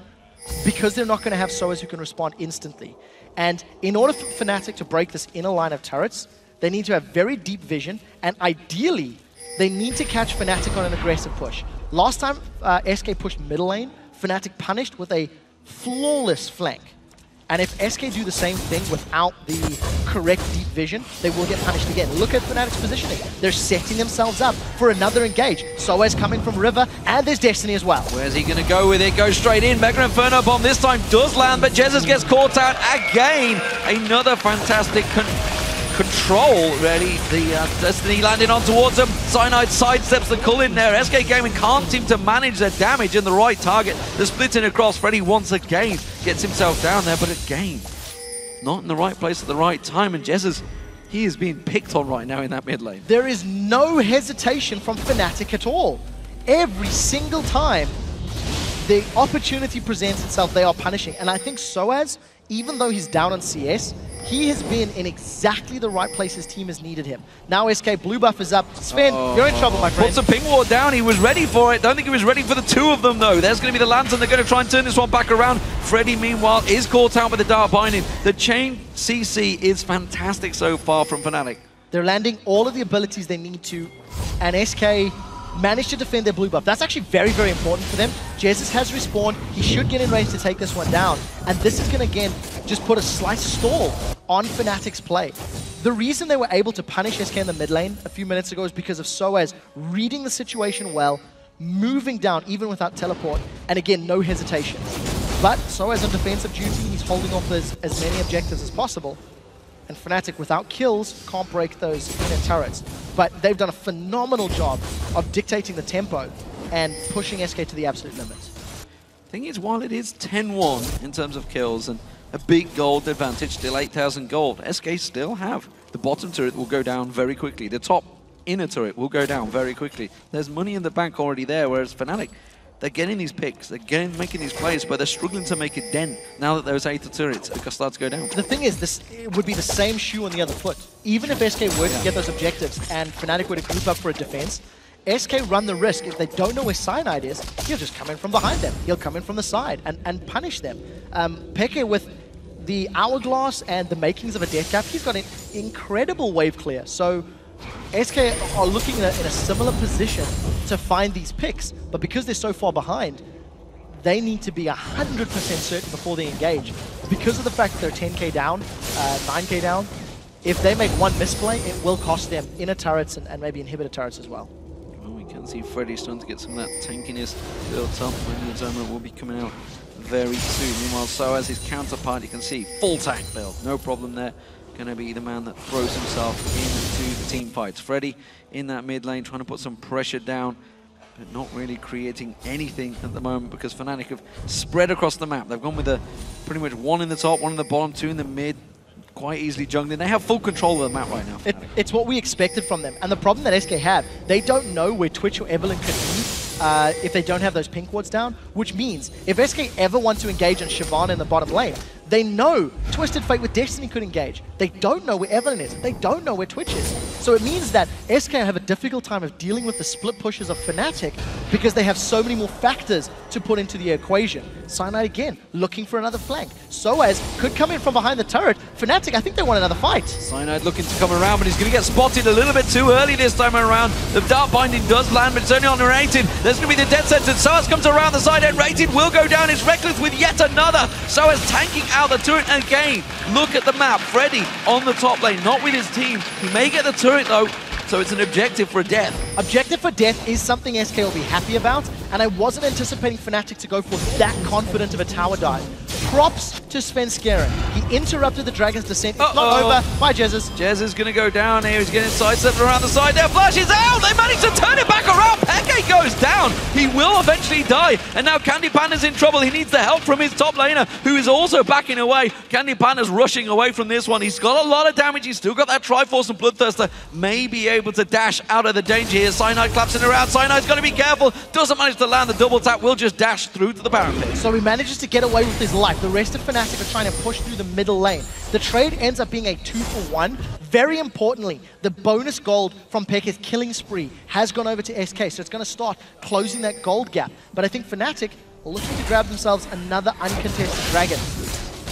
because they're not going to have sOAZ who can respond instantly. And in order for Fnatic to break this inner line of turrets, they need to have very deep vision, and ideally, they need to catch Fnatic on an aggressive push. Last time SK pushed middle lane, Fnatic punished with a flawless flank. And if SK do the same thing without the correct deep vision, they will get punished again. Look at Fnatic's positioning. They're setting themselves up for another engage. sOAZ coming from River, and there's Destiny as well. Where's he going to go with it? Goes straight in. Mega Inferno Bomb this time does land, but Jesiz gets caught out again. Another fantastic control, really. The Destiny landing on towards him. Cyanide sidesteps the cull in there. SK Gaming can't seem to manage their damage in the right target. They're splitting across. Freddy once again gets himself down there, but again, not in the right place at the right time. And Jesiz, he is being picked on right now in that mid lane. There is no hesitation from Fnatic at all. Every single time the opportunity presents itself, they are punishing. And I think sOAZ, even though he's down on CS, he has been in exactly the right place his team has needed him. Now SK blue buff is up. Sven, you're in trouble, my friend. Puts a ping ward down. He was ready for it. Don't think he was ready for the two of them, though. There's going to be the Lantern. They're going to try and turn this one back around. Freddy, meanwhile, is caught out with the Dark Binding. The chain CC is fantastic so far from Fnatic. They're landing all of the abilities they need to, and SK managed to defend their blue buff. That's actually very, very important for them. Jesiz has respawned. He should get in range to take this one down. And this is going to, again, just put a slight stall on Fnatic's play. The reason they were able to punish SK in the mid lane a few minutes ago is because of sOAZ reading the situation well, moving down even without teleport, and again, no hesitation. But sOAZ on defensive duty, he's holding off as many objectives as possible. And Fnatic, without kills, can't break those inner turrets. But they've done a phenomenal job of dictating the tempo and pushing SK to the absolute limits. Thing is, while it is 10-1 in terms of kills and a big gold advantage, still 8,000 gold, SK still have. The bottom turret will go down very quickly. The top inner turret will go down very quickly. There's money in the bank already there, whereas Fnatic, they're getting these picks, they're making these plays, but they're struggling to make a dent now that those 8 turrets are start to go down. The thing is, this would be the same shoe on the other foot. Even if SK were to get those objectives and Fnatic were to group up for a defense, SK run the risk, if they don't know where Cyanide is, he'll just come in from behind them. He'll come in from the side and punish them. Peke, with the Hourglass and the makings of a Death Cap, he's got an incredible wave clear. So SK are looking in a similar position to find these picks, but because they're so far behind, they need to be 100% certain before they engage. Because of the fact that they're 10k down, 9k down, if they make one misplay, it will cost them inner turrets and maybe inhibitor turrets as well. Well, we can see Freddy starting to get some of that tankiness built up. When the Zoma will be coming out very soon. Meanwhile, sOAZ his counterpart, you can see, full tank build, no problem there. Going to be the man that throws himself into the team fights. Freddy in that mid lane trying to put some pressure down, but not really creating anything at the moment because Fnatic have spread across the map. They've gone with pretty much one in the top, one in the bottom, two in the mid, quite easily jungling. They have full control of the map right now. It's what we expected from them. And the problem that SK have, they don't know where Twitch or Evelyn could be if they don't have those pink wards down, which means if SK ever want to engage on Shyvana in the bottom lane, they know Twisted Fate with Destiny could engage. They don't know where Evelyn is. They don't know where Twitch is. So it means that SK have a difficult time of dealing with the split pushes of Fnatic because they have so many more factors to put into the equation. Cyanide again, looking for another flank. sOAZ could come in from behind the turret. Fnatic, I think they want another fight. Cyanide looking to come around, but he's going to get spotted a little bit too early this time around. The Dart Binding does land, but it's only on nRated. There's going to be the death sentence. sOAZ comes around the side, nRated will go down. It's Rekkles with yet another. sOAZ tanking out the turret again. Look at the map. Freddy on the top lane, not with his team. He may get the turret though, so it's an objective for a death. Objective for death is something SK will be happy about, and I wasn't anticipating Fnatic to go for that confident of a tower dive. Props to Svenskeren. He interrupted the Dragon's descent. It's not over. Bye, Jesiz. Jesiz going to go down here. He's getting sidestepped around the side there. Flash is out. They managed to turn it back around. Peke goes down. He will eventually die. And now CandyPanda's in trouble. He needs the help from his top laner, who is also backing away. CandyPanda's rushing away from this one. He's got a lot of damage. He's still got that Triforce and Bloodthirster. May be able to dash out of the danger here. Cyanide collapsing around. Cyanide's got to be careful. Doesn't manage to land the double tap. Will just dash through to the Baron pit. So he manages to get away with his life. The rest of Fnatic are trying to push through the middle lane. The trade ends up being a 2-for-1. Very importantly, the bonus gold from Peke's killing spree has gone over to SK, so it's going to start closing that gold gap. But I think Fnatic are looking to grab themselves another uncontested dragon.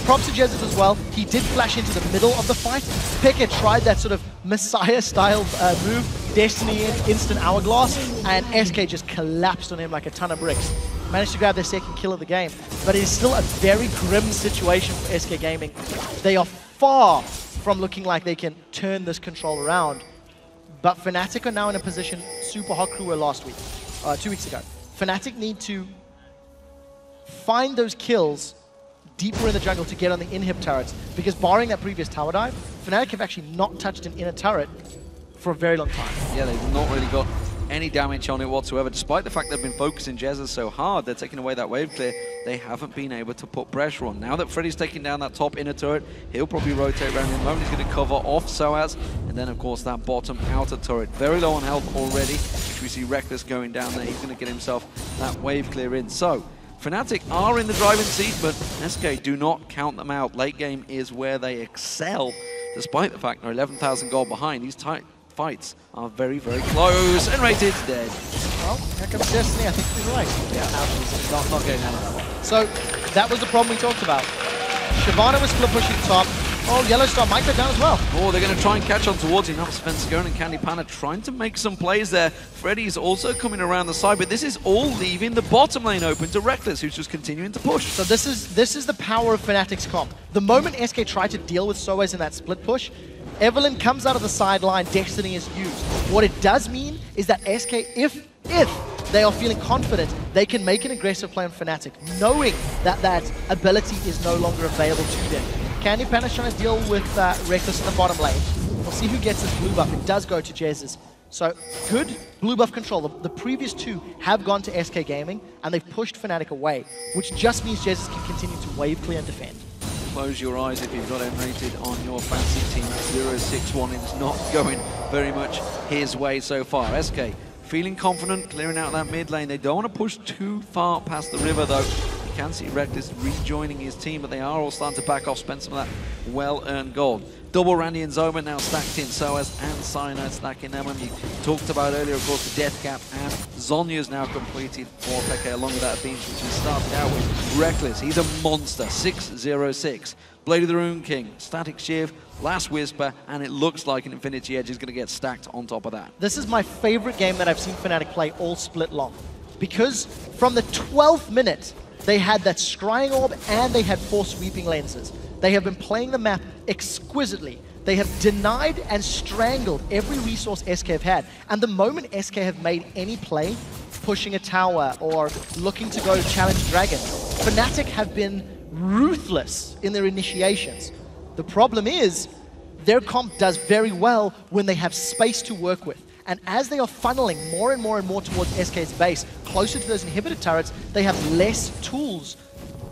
Props to Jesiz as well. He did flash into the middle of the fight. Peke tried that sort of Messiah-style move, Destiny in, instant hourglass, and SK just collapsed on him like a ton of bricks. Managed to grab their second kill of the game, but it is still a very grim situation for SK Gaming. They are far from looking like they can turn this control around, but Fnatic are now in a position Super Hot Crew were last week, 2 weeks ago. Fnatic need to find those kills deeper in the jungle to get on the inhib turrets, because barring that previous tower dive, Fnatic have actually not touched an inner turret for a very long time. Yeah, they've not really got any damage on it whatsoever. Despite the fact they've been focusing Jesiz so hard, they're taking away that wave clear, they haven't been able to put pressure on. Now that Freddy's taking down that top inner turret, he'll probably rotate around in the moment. He's going to cover off sOAZ, and then of course that bottom outer turret. Very low on health already, which we see Rekkles going down there. He's going to get himself that wave clear in. So Fnatic are in the driving seat, but SK do not count them out. Late game is where they excel, despite the fact they're 11,000 gold behind. These tight fights are very, very close. nRated's dead. Well, here comes Destiny. I think you're right. Yeah, not getting out of that one. So that was the problem we talked about. Shyvana was split pushing top. Oh, YellOwStaR might go down as well. Oh, they're going to try and catch on towards him. Now Svenskeren and CandyPanda trying to make some plays there. Freddy's also coming around the side, but this is all leaving the bottom lane open to Rekkles, who's just continuing to push. So this is the power of Fnatic's comp. The moment SK tried to deal with sOAZ in that split push, Evelyn comes out of the sideline, Destiny is used. What it does mean is that SK, if they are feeling confident, they can make an aggressive play on Fnatic, knowing that that ability is no longer available to them. CandyPanda trying to deal with Rekkles in the bottom lane. We'll see who gets this blue buff. It does go to Jesiz. So good blue buff control. The previous two have gone to SK Gaming, and they've pushed Fnatic away, which just means Jesiz can continue to wave clear and defend. Close your eyes if you've got nRated on your fancy team. 0-6-1 is not going very much his way so far. SK feeling confident, clearing out that mid lane. They don't want to push too far past the river though. You can see Rekkles rejoining his team, but they are all starting to back off, spend some of that well-earned gold. Double Randy and Zoma now stacked in, sOAZ and Cyanide stacking them. And we talked about earlier, of course, the Death Cap, and Zonya's now completed for Peke, along with that Beams, which he started out with. Rekkles, he's a monster, 6-0-6. Blade of the Rune King, Static Shiv, Last Whisper, and it looks like an Infinity Edge is going to get stacked on top of that. This is my favorite game that I've seen Fnatic play all split long, because from the 12th minute, they had that Scrying Orb and they had 4 sweeping lenses. They have been playing the map exquisitely. They have denied and strangled every resource SK have had. And the moment SK have made any play, pushing a tower or looking to go challenge Dragon, Fnatic have been ruthless in their initiations. The problem is, their comp does very well when they have space to work with. And as they are funneling more and more and more towards SK's base, closer to those inhibitor turrets, they have less tools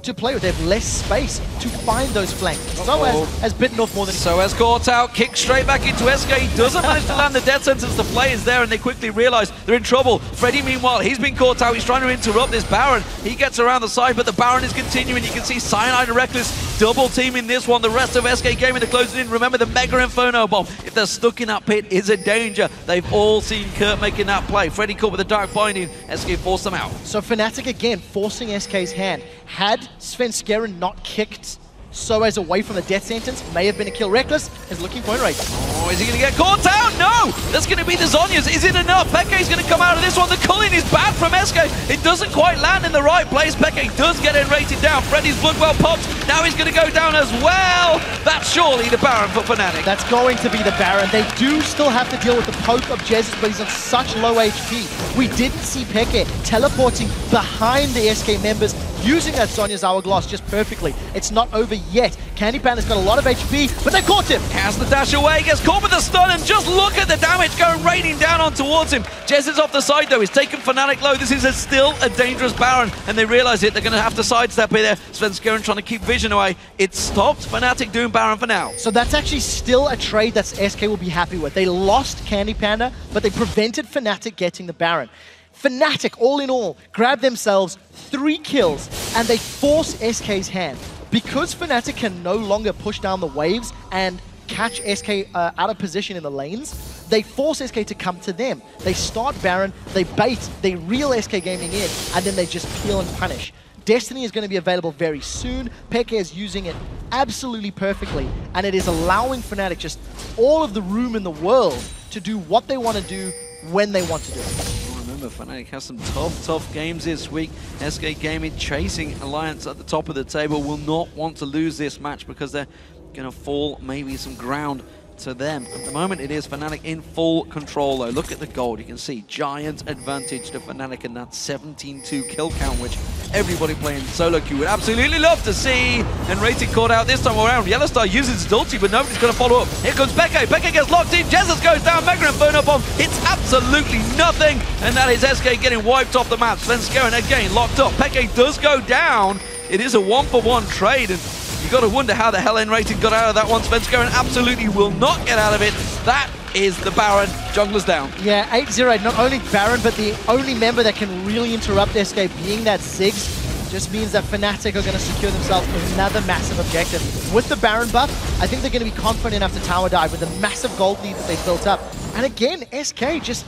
to play with. They have less space to find those flanks. sOAZ has bitten off more than sOAZ caught out, kicked straight back into SK. He doesn't manage to land the death sentence. The play is there, and they quickly realize they're in trouble. Freddy, meanwhile, he's been caught out. He's trying to interrupt this Baron. He gets around the side, but the Baron is continuing. You can see Cyanide and Rekkles double teaming this one. The rest of SK gaming to close it in. Remember, the Mega Inferno Bomb, if they're stuck in that pit, is a danger. They've all seen Kurt making that play. Freddy caught with the Dark Binding. SK forced them out. So Fnatic again forcing SK's hand. Had Svenskeren not kicked sOAZ away from the death sentence, may have been a kill. Rekkles is looking for Enrique. Oh, is he going to get caught out? No! That's going to be the Zhonya's. Is it enough? Peke's going to come out of this one. The culling is bad from SK. It doesn't quite land in the right place. Peke does get nRated down. Freddy's Bloodwell pops. Now he's going to go down as well. That's surely the Baron for Fnatic. That's going to be the Baron. They do still have to deal with the poke of Jesiz, but he's on such low HP. We didn't see Peke teleporting behind the SK members, using that Zhonya's Hourglass just perfectly. It's not over yet. CandyPanda's got a lot of HP, but they caught him. Has the dash away, gets caught with the stun, and just look at the damage going raining down on towards him. Jesiz off the side though, he's taken Fnatic low. This is still a dangerous Baron, and they realize it. They're going to have to sidestep here. There, Svenskeren trying to keep vision away. It stopped Fnatic doing Baron for now. So that's actually still a trade that SK will be happy with. They lost CandyPanda, but they prevented Fnatic getting the Baron. Fnatic, all in all, grab themselves 3 kills, and they force SK's hand. Because Fnatic can no longer push down the waves and catch SK out of position in the lanes, they force SK to come to them. They start Baron, they bait, they reel SK Gaming in, and then they just peel and punish. Destiny is going to be available very soon. Peke is using it absolutely perfectly, and it is allowing Fnatic just all of the room in the world to do what they want to do when they want to do it. Remember, Fnatic has some tough games this week. SK Gaming chasing Alliance at the top of the table will not want to lose this match because they're going to fall maybe some ground to them. At the moment, it is Fnatic in full control, though. Look at the gold. You can see giant advantage to Fnatic in that 17-2 kill count, which everybody playing solo queue would absolutely love to see. nRated caught out this time around. YellOwStaR uses his ulti, but nobody's going to follow up. Here comes Peke. Peke gets locked in. Jesiz goes down. Mega Inferno Bomb hits absolutely nothing, and that is SK getting wiped off the map. Svenskeren again locked up. Peke does go down. It is a 1-for-1 trade, and you got to wonder how the hell nRated got out of that one. Svenskeren absolutely will not get out of it. That is the Baron. Jungler's down. Yeah, 8-0. Not only Baron, but the only member that can really interrupt SK being that Ziggs just means that Fnatic are going to secure themselves another massive objective. With the Baron buff, I think they're going to be confident enough to tower dive with the massive gold lead that they've built up. And again, SK just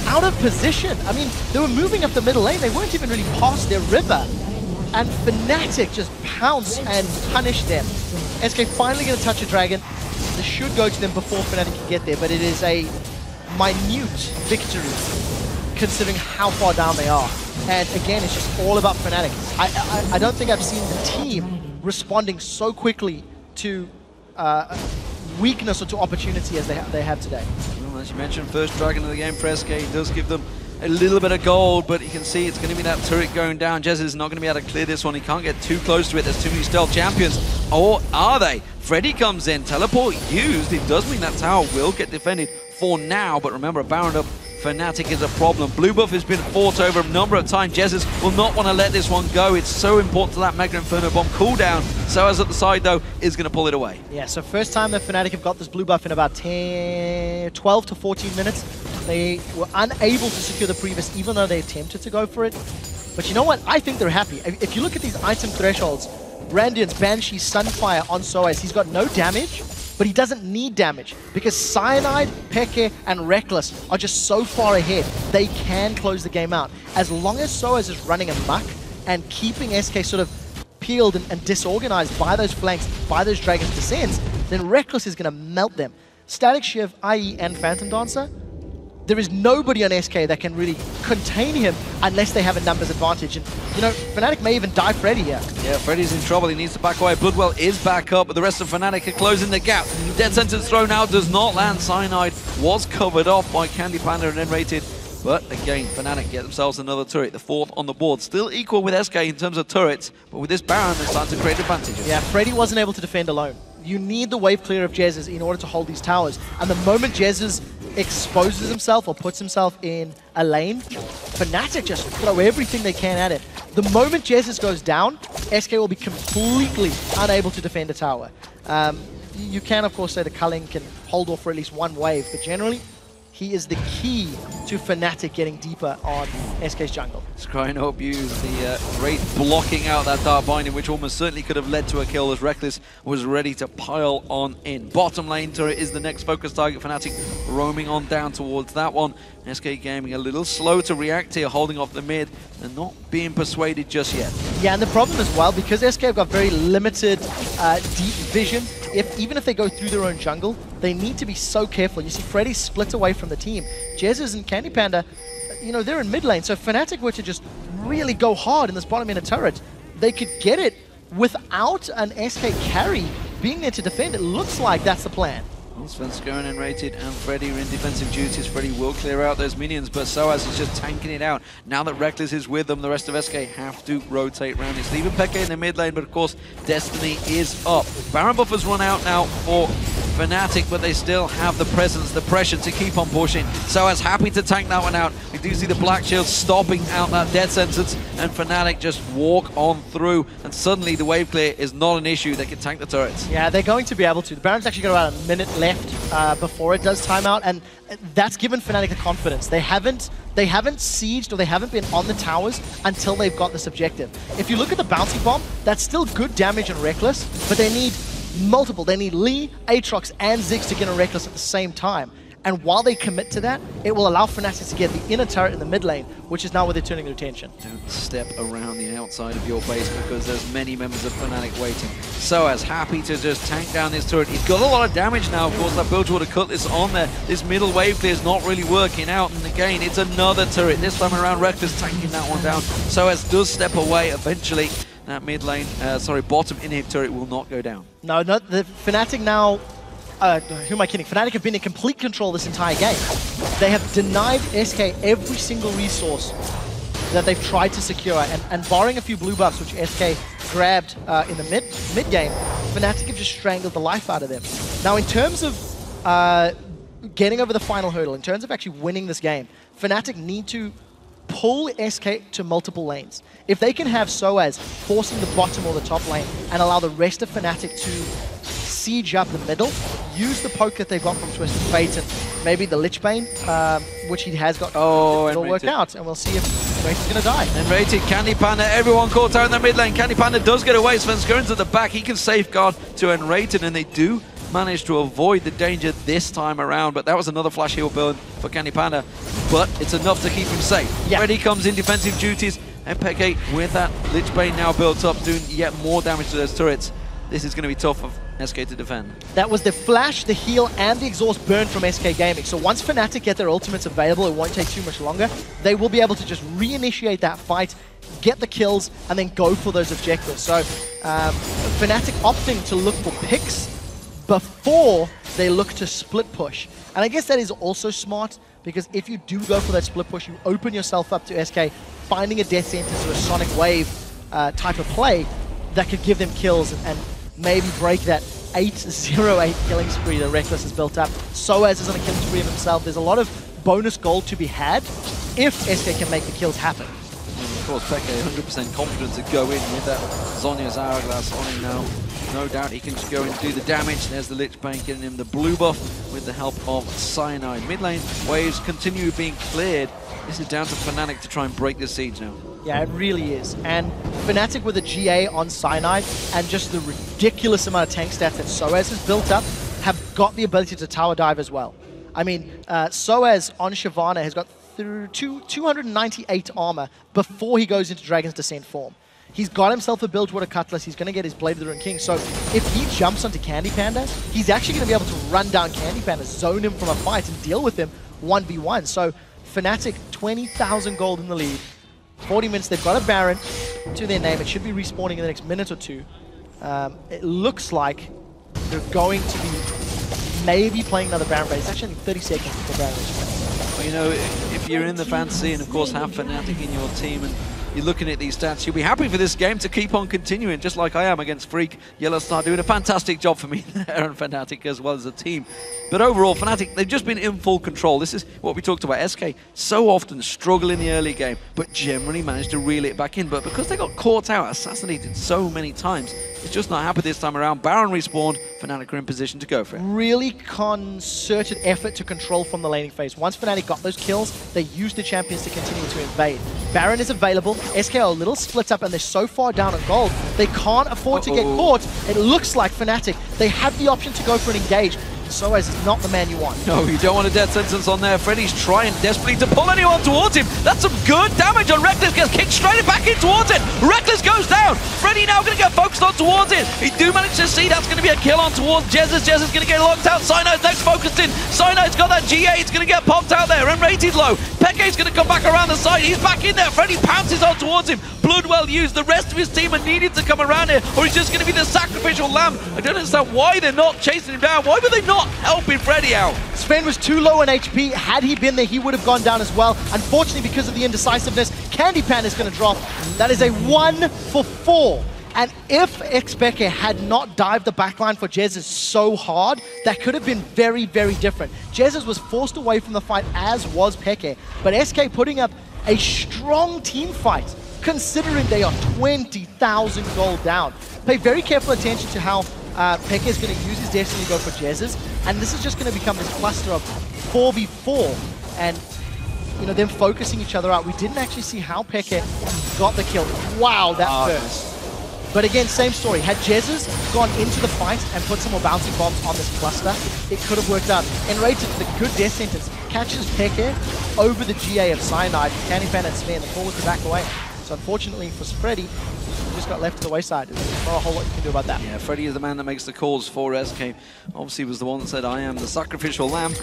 out of position. I mean, they were moving up the middle lane. They weren't even really past their river. And Fnatic just pounce and punish them. SK finally going to touch a dragon. This should go to them before Fnatic can get there, but it is a minute victory considering how far down they are. And again, it's just all about Fnatic. I don't think I've seen the team responding so quickly to weakness or to opportunity as they have today. Well, as you mentioned, first dragon of the game for SK does give them a little bit of gold, but you can see it's going to be that turret going down. Jesiz is not going to be able to clear this one. He can't get too close to it. There's too many stealth champions. Or are they? Freddy comes in. Teleport used. It does mean that tower will get defended for now, but remember, a Baron up Fnatic is a problem. Blue buff has been fought over a number of times. Jesiz will not want to let this one go. It's so important to that Mega Inferno Bomb cooldown. sOAZ at the side, though, is going to pull it away. Yeah, so first time that Fnatic have got this blue buff in about 12 to 14 minutes. They were unable to secure the previous, even though they attempted to go for it. But you know what? I think they're happy. If you look at these item thresholds, Brandion's Banshee Sunfire on sOAZ, he's got no damage, but he doesn't need damage because Cyanide, Peke, and Rekkles are just so far ahead. They can close the game out. As long as sOAZ is running amok and keeping SK sort of peeled and disorganized by those flanks, by those Dragon's Descents, then Rekkles is going to melt them. Static Shiv, IE, and Phantom Dancer, there is nobody on SK that can really contain him unless they have a numbers advantage. And, you know, Fnatic may even die Freddy here. Yeah, Freddy's in trouble. He needs to back away. Bloodwell is back up, but the rest of Fnatic are closing the gap. Dead Sentence throw now does not land. Cyanide was covered off by CandyPanda and nRated. But again, Fnatic get themselves another turret, the 4th on the board. Still equal with SK in terms of turrets, but with this Baron, they're starting to create advantages. Yeah, Freddy wasn't able to defend alone. You need the wave clear of Jesiz in order to hold these towers. And the moment Jesiz exposes himself or puts himself in a lane, Fnatic just throw everything they can at it. The moment Jesiz goes down, SK will be completely unable to defend a tower. You can, of course, say the Culling can hold off for at least one wave, but generally, he is the key to Fnatic getting deeper on SK's jungle. Skyno abused the Wraith blocking out that Dark Binding, which almost certainly could have led to a kill as Rekkles was ready to pile on in. Bottom lane turret is the next focus target. Fnatic roaming on down towards that one. SK Gaming a little slow to react here, holding off the mid and not being persuaded just yet. Yeah, and the problem as well, because SK have got very limited deep vision, even if they go through their own jungle, they need to be so careful. You see Freddy split away from the team. Jesiz and CandyPanda, you know, they're in mid lane, so if Fnatic were to just really go hard in this bottom inner turret, they could get it without an SK carry being there to defend. It looks like that's the plan. Svenskeren, nRated, and Freddy are in defensive duties. Freddy will clear out those minions, but sOAZ is just tanking it out. Now that Rekkles is with them, the rest of SK have to rotate around. It's even xPeke in the mid lane, but of course, Destiny is up. Baron buffers run out now for Fnatic, but they still have the presence, the pressure to keep on pushing. sOAZ happy to tank that one out. We do see the Black Shield stopping out that death sentence, and Fnatic just walk on through, and suddenly the wave clear is not an issue. They can tank the turrets. Yeah, they're going to be able to. The Baron's actually got about a minute left before it does timeout, and that's given Fnatic the confidence. They haven't sieged or they haven't been on the towers until they've got this objective. If you look at the bouncy bomb, that's still good damage on Rekkles, but they need multiple. They need Lee, Aatrox, and Ziggs to get on Rekkles at the same time. And while they commit to that, it will allow Fnatic to get the inner turret in the mid lane, which is now where they're turning their attention. Don't step around the outside of your base because there's many members of Fnatic waiting. sOAZ happy to just tank down this turret. He's got a lot of damage now, of course. That Bilgewater Cutlass on there. This middle wave clear is not really working out. And again, it's another turret. This time around, Rekkles tanking that one down. sOAZ does step away eventually. That mid lane, bottom inhib turret will not go down. No, the Fnatic now... who am I kidding? Fnatic have been in complete control this entire game. They have denied SK every single resource that they've tried to secure, and barring a few blue buffs, which SK grabbed in the mid game, Fnatic have just strangled the life out of them. Now, in terms of getting over the final hurdle, in terms of actually winning this game, Fnatic need to pull SK to multiple lanes. If they can have sOAZ forcing the bottom or the top lane and allow the rest of Fnatic to siege up the middle, use the poke that they've got from Twisted Fate and maybe the Lich Bane, which he has got, it'll work out, and we'll see if nRated's going to die. nRated, CandyPanda, everyone caught out in the mid lane. CandyPanda does get away. Svenskeren's at the back. He can safeguard to nRated, and they do manage to avoid the danger this time around, but that was another flash heal build for CandyPanda, but it's enough to keep him safe. Yeah. Freddy comes in defensive duties, and xPeke with that Lich Bane now built up, doing yet more damage to those turrets. This is going to be tough for SK to defend. That was the flash, the heal, and the exhaust burn from SK Gaming. So once Fnatic get their ultimates available, it won't take too much longer. They will be able to just reinitiate that fight, get the kills, and then go for those objectives. So Fnatic opting to look for picks before they look to split push. And I guess that is also smart, because if you do go for that split push, you open yourself up to SK finding a death sentence or a sonic wave type of play that could give them kills and maybe break that 8-0-8 killing spree that Rekkles has built up. sOAZ is on a killing spree of himself. There's a lot of bonus gold to be had if SK can make the kills happen. And of course, xPeke 100% confident to go in with that Zhonya's Hourglass on him now. No doubt he can just go and do the damage. There's the Lich Bane getting him the blue buff with the help of Cyanide. Mid lane waves continue being cleared. This is down to Fnatic to try and break the siege now. Yeah, it really is. And Fnatic with a GA on Cyanide and just the ridiculous amount of tank stats that sOAZ has built up have got the ability to tower dive as well. I mean, sOAZ on Shyvana has got 298 armor before he goes into Dragon's Descent form. He's got himself a Bilgewater Cutlass. He's going to get his Blade of the Ruined King. So if he jumps onto CandyPanda, he's actually going to be able to run down CandyPanda, zone him from a fight, and deal with him 1v1. So Fnatic, 20,000 gold in the lead. 40 minutes, they've got a Baron to their name. It should be respawning in the next minute or two. It looks like they're going to be maybe playing another Baron, but it's actually 30 seconds before Baron is playing. Well, you know, if you're in the fantasy and of course have Fnatic in your team and you're looking at these stats, you'll be happy for this game to keep on continuing, just like I am against Freak. YellOwStaR doing a fantastic job for me there, and Fnatic as well as a team. But overall, Fnatic, they've just been in full control. This is what we talked about. SK so often struggle in the early game, but generally managed to reel it back in. But because they got caught out, assassinated so many times, it's just not happened this time around. Baron respawned, Fnatic are in position to go for it. Really concerted effort to control from the laning phase. Once Fnatic got those kills, they used the champions to continue to invade. Baron is available, SK are a little split up and they're so far down on gold, they can't afford to get caught. It looks like Fnatic, they have the option to go for an engage. sOAZ is not the man you want. No, you don't want a death sentence on there. Freddy's trying desperately to pull anyone towards him. That's some good damage on Rekkles. Gets kicked straight back in towards it. Rekkles goes down. Freddy now going to get focused on towards it. He do manage to see that's going to be a kill on towards Jesiz. Jesiz going to get locked out. Cyanide's next focused in. Cyanide's got that GA. It's going to get popped out there. nRated low. Peke's going to come back around the side. He's back in there. Freddy pounces on towards him. Blood well used. The rest of his team are needed to come around here, or he's just going to be the sacrificial lamb. I don't understand why they're not chasing him down. Why were they not helping Freddy out? Sven was too low on HP. Had he been there, he would have gone down as well. Unfortunately, because of the indecisiveness, CandyPanda is going to drop. That is a 1 for 4. And if xPeke had not dived the backline for Jesiz so hard, that could have been very, very different. Jesiz was forced away from the fight, as was Peke. But SK putting up a strong team fight, considering they are 20,000 gold down. Pay very careful attention to how Peke is going to use his Destiny to go for Jesiz, and this is just going to become this cluster of 4v4, and you know, them focusing each other out. We didn't actually see how Peke got the kill. Wow, that burst. But again, same story. Had Jesiz gone into the fight and put some more bouncing bombs on this cluster, it could have worked out. nRated, the good death sentence, catches Peke over the GA of Cyanide. CandyPanda and Sven, the forward to back away. So unfortunately for Freddy, he just got left to the wayside. There's not a whole lot you can do about that. Yeah, Freddy is the man that makes the calls for SK. Obviously was the one that said, I am the sacrificial lamb,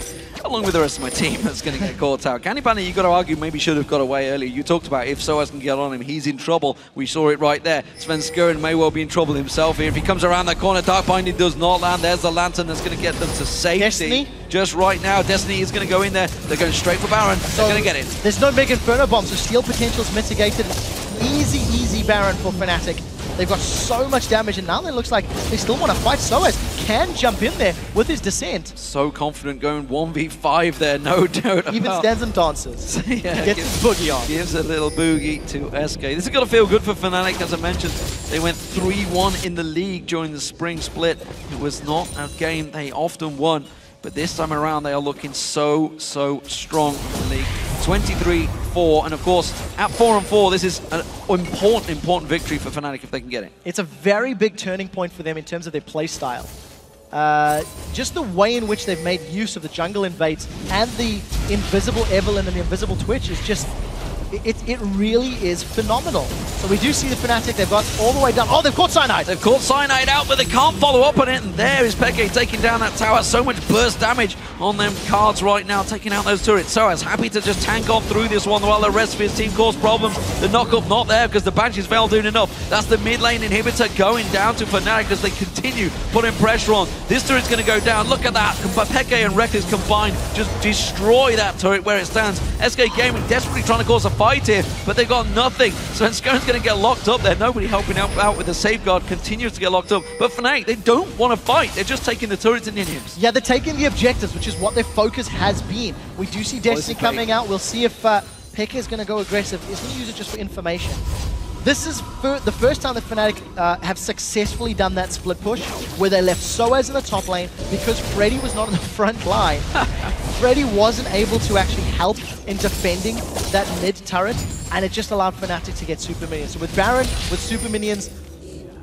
along with the rest of my team that's going to get caught out. CandyPanda, you got to argue, maybe should have got away earlier. You talked about if sOAZ can get on him, he's in trouble. We saw it right there. Svenskeren may well be in trouble himself here. If he comes around that corner, Dark Binding does not land. There's the Lantern that's going to get them to safety. Destiny? Just right now, Destiny is going to go in there. They're going straight for Baron. They're going to get it. There's no big Inferno bomb, so steal potential is mitigated. Easy, easy Baron for Fnatic. They've got so much damage, and now it looks like they still want to fight. sOAZ can jump in there with his Descent. So confident going 1v5 there, no doubt about. Even stands and dances. Yeah, gets his boogie on. Gives a little boogie to SK. This is going to feel good for Fnatic, as I mentioned. They went 3-1 in the league during the spring split. It was not a game they often won, but this time around they are looking so strong in the league. 23-4, and of course, at 4-4, this is an important victory for Fnatic if they can get it. It's a very big turning point for them in terms of their play style. Just the way in which they've made use of the jungle invades and the invisible Evelynn and the invisible Twitch is just, it really is phenomenal. So we do see the Fnatic, they've got all the way down. Oh, they've caught Cyanide! They've caught Cyanide out, but they can't follow up on it, and there is Peke taking down that tower. So much burst damage on them cards right now, taking out those turrets. sOAZ happy to just tank off through this one while the rest of his team cause problems. The knock-up not there because the Banshees failed doing enough. That's the mid lane inhibitor going down to Fnatic as they continue putting pressure on. This turret's going to go down. Look at that. Peke and Rekkles combined just destroy that turret where it stands. SK Gaming desperately trying to cause a fight here, but they've got nothing. Svenskeren's going to get locked up there. Nobody helping out with the safeguard, continues to get locked up. But Fnatic, they don't want to fight. They're just taking the turrets and minions. Yeah, they're taking the objectives, which is what their focus has been. We do see Destiny coming out. We'll see if Peke is going to go aggressive. He's going to use it just for information. This is the first time that Fnatic have successfully done that split push, where they left sOAZ in the top lane because Freddy was not in the front line. Freddy wasn't able to actually help in defending that mid turret, and it just allowed Fnatic to get super minions. So with Baron, with super minions,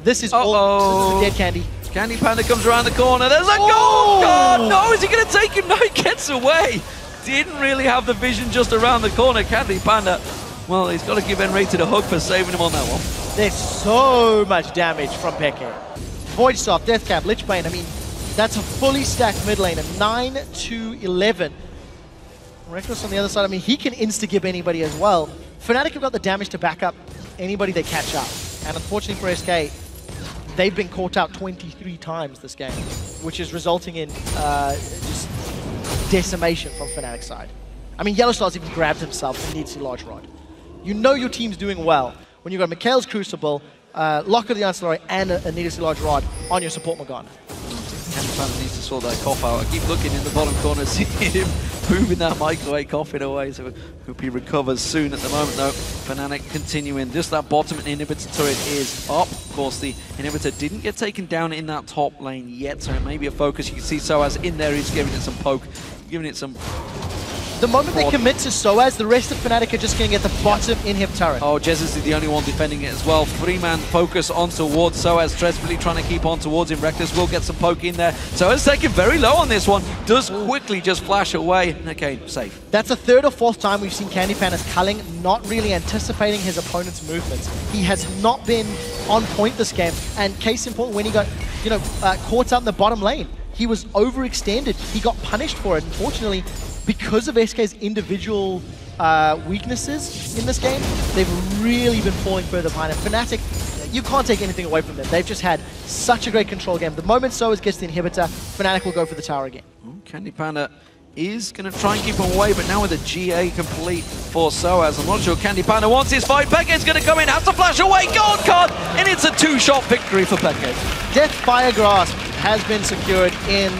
this is all dead Candy. CandyPanda comes around the corner. There's a goal! God, no! Is he going to take him? No, he gets away. Didn't really have the vision just around the corner. CandyPanda, well, he's got to give nRated a hug for saving him on that one. There's so much damage from Peke. Voidsoft, Deathcap, Lichbane, I mean, that's a fully stacked mid lane, a 9-11. Rekkles on the other side, I mean, he can insta-gib anybody as well. Fnatic have got the damage to back up anybody they catch up. And unfortunately for SK, they've been caught out 23 times this game, which is resulting in just decimation from Fnatic's side. I mean, YellOwStar's even grabbed himself and needs a large rod. You know your team's doing well when you've got Mikhail's Crucible, Locker the Answer Laurie, and a needlessly large rod on your support Morgana. CandyPanda needs to sort that cough out. I keep looking in the bottom corner, seeing him moving that microwave, coughing away, so hope he recovers soon. At the moment, though, Fnatic continuing. Just that bottom inhibitor turret is up. Of course, the inhibitor didn't get taken down in that top lane yet, so it may be a focus. You can see sOAZ in there. He's giving it some poke, giving it some... The moment they commit to sOAZ, the rest of Fnatic are just going to get the bottom inhib turret. Oh, Jesiz is the only one defending it as well. Three-man focus on towards sOAZ. Desperately trying to keep on towards him. Rekkles will get some poke in there. sOAZ taken very low on this one. Does quickly just flash away. Okay, safe. That's the third or fourth time we've seen CandyPanda's culling not really anticipating his opponent's movements. He has not been on point this game. And case in point, when he got caught up in the bottom lane, he was overextended. He got punished for it. Unfortunately, because of SK's individual weaknesses in this game, they've really been falling further behind. And Fnatic, you can't take anything away from them. They've just had such a great control game. The moment sOAZ gets the inhibitor, Fnatic will go for the tower again. CandyPanda is going to try and keep him away, but now with a GA complete for sOAZ. I'm not sure CandyPanda wants his fight. Peke's going to come in, has to flash away, gold card, and it's a two-shot victory for Peke. Death Fire Grasp has been secured in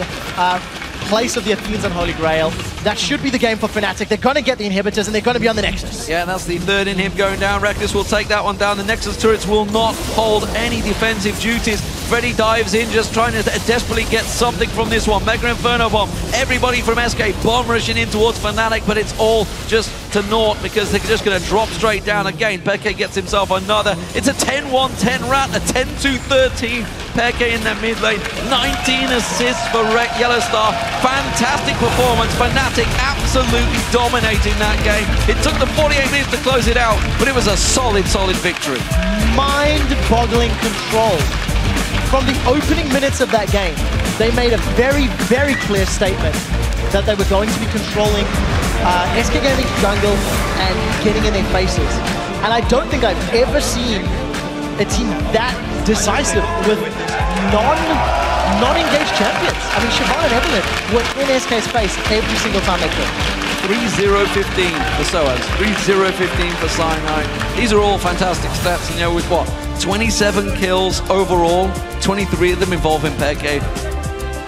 place of the Athene's Unholy Grail. That should be the game for Fnatic. They're going to get the inhibitors and they're going to be on the Nexus. Yeah, that's the third inhib going down. Rekkles will take that one down. The Nexus turrets will not hold any defensive duties. Freddy dives in, just trying to desperately get something from this one. Mega Inferno Bomb. Everybody from SK bomb rushing in towards Fnatic, but it's all just to naught because they're just going to drop straight down again. Peke gets himself another. It's a 10-1-10 rat, a 10-2-13. Peke in the mid lane. 19 assists for YellOwStaR. Fantastic performance. Fnatic absolutely dominating that game. It took them 48 minutes to close it out, but it was a solid, solid victory. Mind-boggling control. From the opening minutes of that game, they made a very, very clear statement that they were going to be controlling SK Gaming jungle and getting in their faces. And I don't think I've ever seen a team that decisive with non-engaged champions. I mean, Siobhan and Evelyn were in SK's face every single time they could. 3-0-15 for sOAZ, 3-0-15 for Cyanide. These are all fantastic stats, and with what? 27 kills overall, 23 of them involving Peke.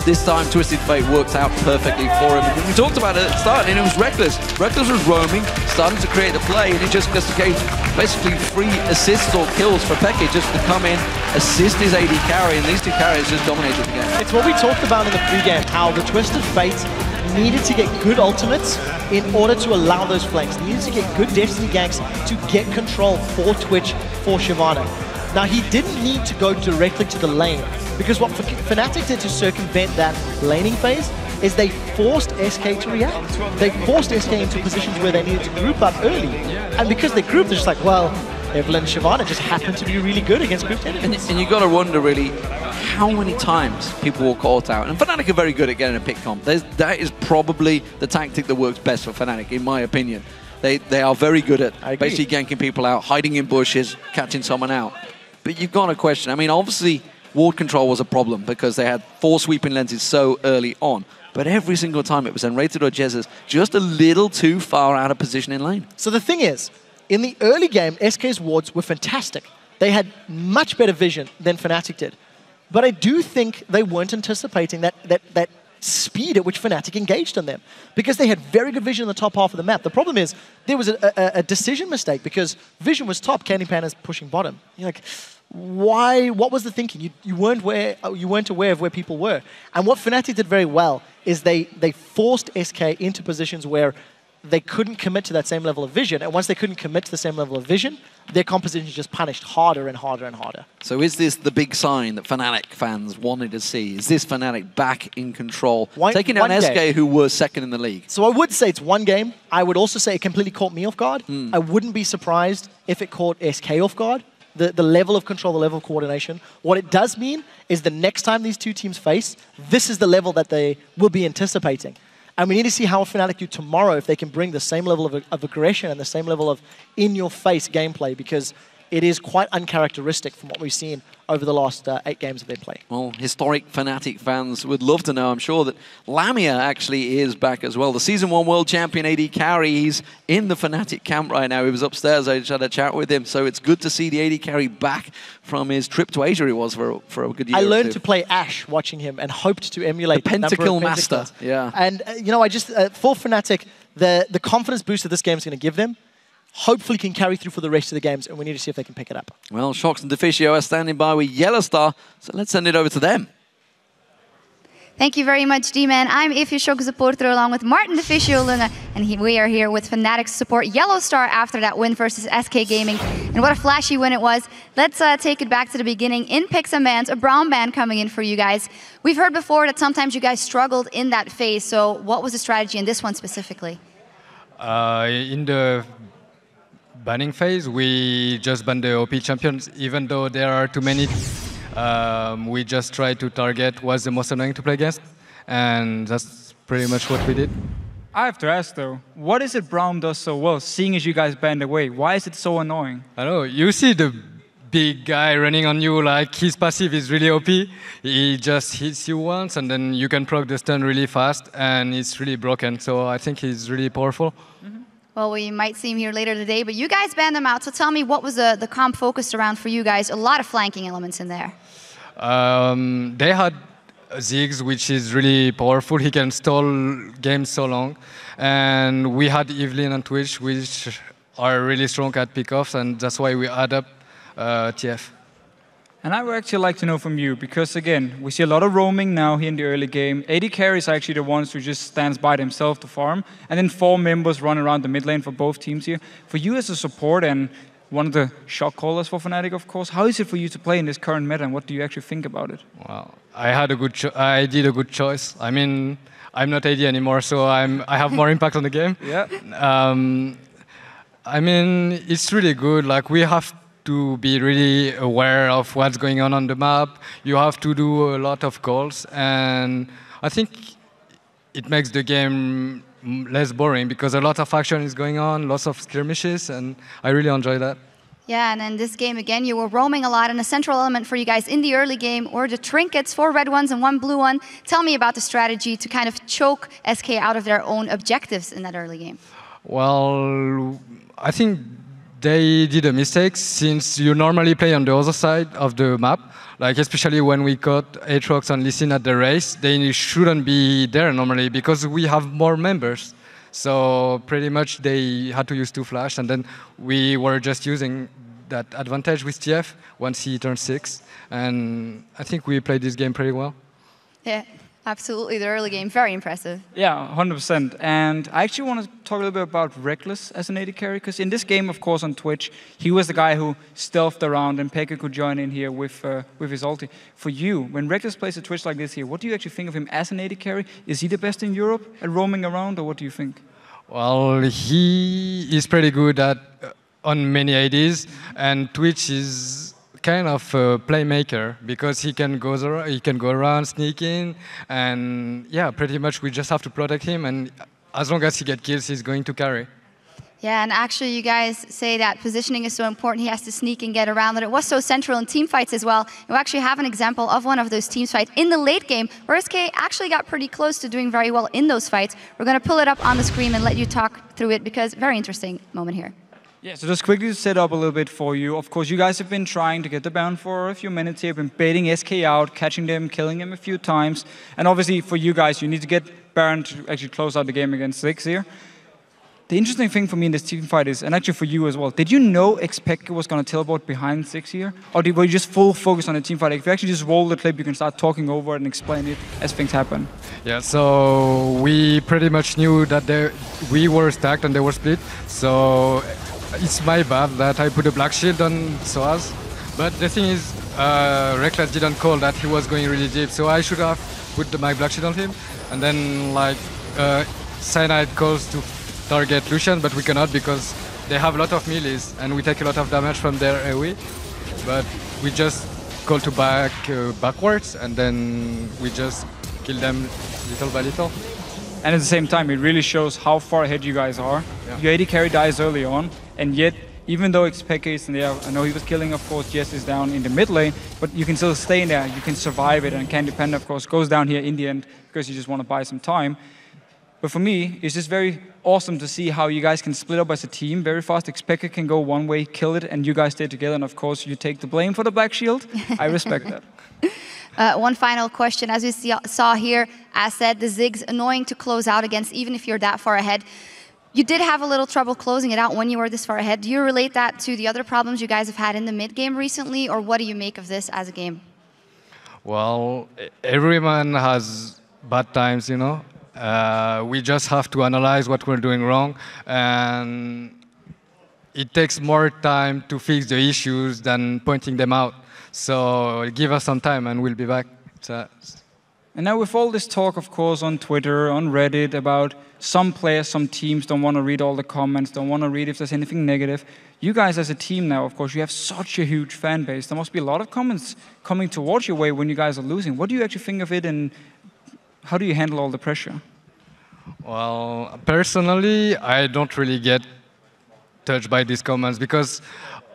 This time, Twisted Fate worked out perfectly for him. We talked about it at the start, and it was Rekkles. Rekkles was roaming, starting to create a play, and it just gave basically free assists or kills for Peke just to come in, assist his AD carry, and these two carries just dominated the game. It's what we talked about in the pregame, how the Twisted Fate needed to get good ultimates in order to allow those flanks. Needed to get good Destiny ganks to get control for Twitch, for Shyvana. Now, he didn't need to go directly to the lane, because what Fnatic did to circumvent that laning phase is they forced SK to react. They forced SK into positions where they needed to group up early. And because they grouped, they're just like, well, Evelyn and Shyvana just happened to be really good against grouped enemies. And you got to wonder, really, how many times people will caught out. And Fnatic are very good at getting a pick comp. That is probably the tactic that works best for Fnatic, in my opinion. They are very good at basically ganking people out, hiding in bushes, catching someone out. But you've got a question. I mean, obviously, ward control was a problem because they had 4 sweeping lenses so early on. But every single time it was nRated or Jesiz just a little too far out of position in lane. So the thing is, in the early game, SK's wards were fantastic. They had much better vision than Fnatic did. But I do think they weren't anticipating that speed at which Fnatic engaged on them, because they had very good vision in the top half of the map. The problem is there was a decision mistake, because vision was top, CandyPanda's pushing bottom. You're like, why? What was the thinking? You weren't aware of where people were. And what Fnatic did very well is they forced SK into positions where they couldn't commit to that same level of vision. And once they couldn't commit to the same level of vision, their composition just punished harder and harder and harder. So is this the big sign that Fnatic fans wanted to see? Is this Fnatic back in control? Taking down SK, who were second in the league. So I would say it's one game. I would also say it completely caught me off guard. I wouldn't be surprised if it caught SK off guard. The level of control, the level of coordination. What it does mean is the next time these two teams face, this is the level that they will be anticipating. And we need to see how Fnatic do tomorrow if they can bring the same level of aggression and the same level of in-your-face gameplay, because it is quite uncharacteristic from what we've seen over the last 8 games of their play. Well, historic Fnatic fans would love to know, I'm sure, that Lamia actually is back as well. The Season 1 World Champion AD carry, he's in the Fnatic camp right now. He was upstairs, I just had a chat with him, so it's good to see the AD carry back from his trip to Asia he was for a good year. I learned to play Ashe watching him and hoped to emulate the Pentakill Master. Yeah. And, you know, I just, for Fnatic, the confidence boost that this game is going to give them, hopefully can carry through for the rest of the games, and we need to see if they can pick it up. Well, Shox and Deficio are standing by with YellOwStaR, so let's send it over to them. Thank you very much, D-Man. I'm Ify Shox supporter along with Martin Deficio Lunge, and we are here with Fnatic support YellOwStaR after that win versus SK Gaming. And what a flashy win it was. Let's take it back to the beginning. In picks and bans, a brown ban coming in for you guys. We've heard before that sometimes you guys struggled in that phase, so what was the strategy in this one specifically? In the banning phase, we just ban the OP champions, even though there are too many. We just try to target what's the most annoying to play against, and that's pretty much what we did. I have to ask though, what is it Braum does so well, seeing as you guys banned away? Why is it so annoying? I don't know, you see the big guy running on you, like his passive is really OP. He just hits you once, and then you can proc the stun really fast, and it's really broken. So I think he's really powerful. Well, we might see him here later today, but you guys banned them out. So tell me, what was the comp focused around for you guys? A lot of flanking elements in there. They had Ziggs, which is really powerful. He can stall games so long. And we had Evelyn and Twitch, which are really strong at pickoffs, and that's why we add up TF. And I would actually like to know from you, because again, we see a lot of roaming now here in the early game. AD carries are actually the ones who just stands by themselves to farm, and then 4 members run around the mid lane for both teams here. For you as a support and one of the shot callers for Fnatic, of course, how is it for you to play in this current meta, and what do you actually think about it? Well, I did a good choice. I mean, I'm not AD anymore, so I have more impact on the game. Yeah. I mean, it's really good. Like, we have to be really aware of what's going on the map. You have to do a lot of calls, and I think it makes the game less boring because a lot of action is going on, lots of skirmishes, and I really enjoy that. Yeah, and in this game again, you were roaming a lot, and a central element for you guys in the early game were the trinkets, 4 red ones and 1 blue one. Tell me about the strategy to kind of choke SK out of their own objectives in that early game. Well, I think they did a mistake, since you normally play on the other side of the map. Like, especially when we caught Aatrox and Lee Sin at the race, they shouldn't be there normally because we have more members. So pretty much they had to use 2 flash, and then we were just using that advantage with TF once he turned 6. And I think we played this game pretty well. Yeah, absolutely. The early game, very impressive. Yeah, 100%. And I actually want to talk a little bit about Rekkles as an AD carry, because in this game, of course, on Twitch, he was the guy who stealthed around, and Peke could join in here with his ulti. For you, when Rekkles plays a Twitch like this here, what do you actually think of him as an AD carry? Is he the best in Europe at roaming around, or what do you think? Well, he is pretty good at on many ADs, and Twitch is kind of a playmaker because he can go around, sneak in, and yeah, pretty much we just have to protect him, and as long as he gets kills, he's going to carry. Yeah, and actually you guys say that positioning is so important, he has to sneak and get around, and it was so central in team fights as well. We actually have an example of one of those team fights in the late game, where SK actually got pretty close to doing very well in those fights. We're going to pull it up on the screen and let you talk through it, because very interesting moment here. Yeah, so just quickly to set up a little bit for you. Of course, you guys have been trying to get the Baron for a few minutes here, been baiting SK out, catching them, killing them a few times. And obviously for you guys, you need to get Baron to actually close out the game against Ziggs here. The interesting thing for me in this team fight is, and actually for you as well, did you know xPeke was going to teleport behind Ziggs here? Or were you just full focus on the team fight? Like, if you actually just roll the clip, you can start talking over it and explain it as things happen. Yeah, so we pretty much knew that we were stacked and they were split. So it's my bad that I put a black shield on sOAZ. But the thing is, Rekkles didn't call that he was going really deep, so I should have put my black shield on him. And then, like, Cyanide calls to target Lucian, but we cannot because they have a lot of melees and we take a lot of damage from their AoE. But we just call to backwards, and then we just kill them little by little. And at the same time, it really shows how far ahead you guys are. Yeah. Your AD carry dies early on, and yet even though xPeke is in there, I know he was killing, of course, Jesiz down in the mid lane, but you can still stay in there, you can survive it, and CandyPanda, of course, goes down here in the end because you just want to buy some time. But for me, it's just very awesome to see how you guys can split up as a team very fast. xPeke can go one way, kill it, and you guys stay together, and of course, you take the blame for the black shield. I respect that. One final question. As we saw here, as said, the Zig's annoying to close out against, even if you're that far ahead. You did have a little trouble closing it out when you were this far ahead. Do you relate that to the other problems you guys have had in the mid game recently, or what do you make of this as a game? Well, everyone has bad times, you know. We just have to analyze what we're doing wrong, and it takes more time to fix the issues than pointing them out. So give us some time and we'll be back. And now with all this talk, of course, on Twitter, on Reddit, about some players, some teams don't want to read all the comments, don't want to read if there's anything negative. You guys as a team now, of course, you have such a huge fan base. There must be a lot of comments coming towards your way when you guys are losing. What do you actually think of it, and how do you handle all the pressure? Well, personally, I don't really get touched by these comments because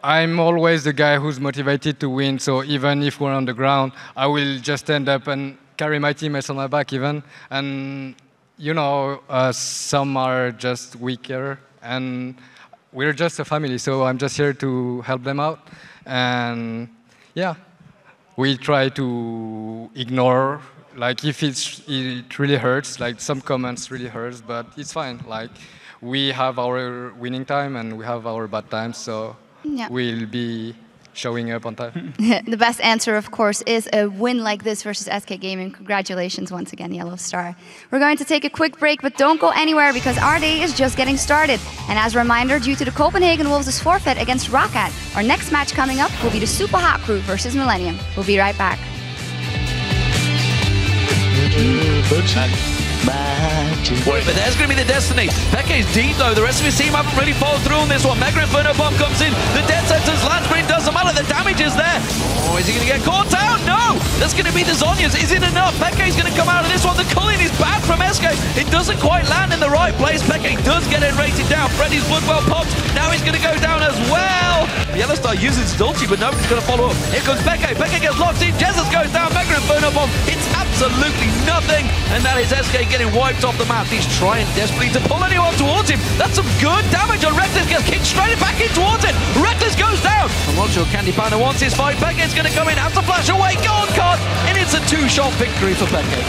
I'm always the guy who's motivated to win. So even if we're on the ground, I will just stand up and carry my teammates on my back even. And, you know, some are just weaker. And we're just a family, so I'm just here to help them out. And, yeah, we try to ignore, like, if it really hurts, like, some comments really hurts, but it's fine. Like, we have our winning time and we have our bad times, so we'll be showing up on time. The best answer, of course, is a win like this versus SK Gaming. Congratulations once again, YellOwStaR. We're going to take a quick break, but don't go anywhere because our day is just getting started. And as a reminder, due to the Copenhagen Wolves' forfeit against Roccat, our next match coming up will be the Super Hot Crew versus Millennium. We'll be right back. But there's going to be the destiny. Peke is deep though. The rest of his team haven't really followed through on this one. Mega Inferno Bomb comes in. The dead centers land sprint doesn't matter. The damage is there. Oh, is he going to get caught out? No! That's going to be the Zhonya's. Is it enough? Peke is going to come out of this one. The culling is bad from SK. It doesn't quite land in the right place. Peke does get it rated down. Freddy's Bloodwell popped. Now he's going to go down as well. YellOwStaR uses Dolce, but nobody's going to follow up. Here comes Peke. Peke gets locked in. Jesiz goes down. Mega Inferno Bomb. It's absolutely nothing. And that is SK getting wiped off the map. He's trying desperately to pull anyone towards him. That's some good damage on Rekkles. Gets kicked straight back in towards it. Rekkles goes down. I'm not sure CandyPanda wants his fight. Peke is going to come in, has to flash away. Gold card, and it's a two-shot victory for Peke.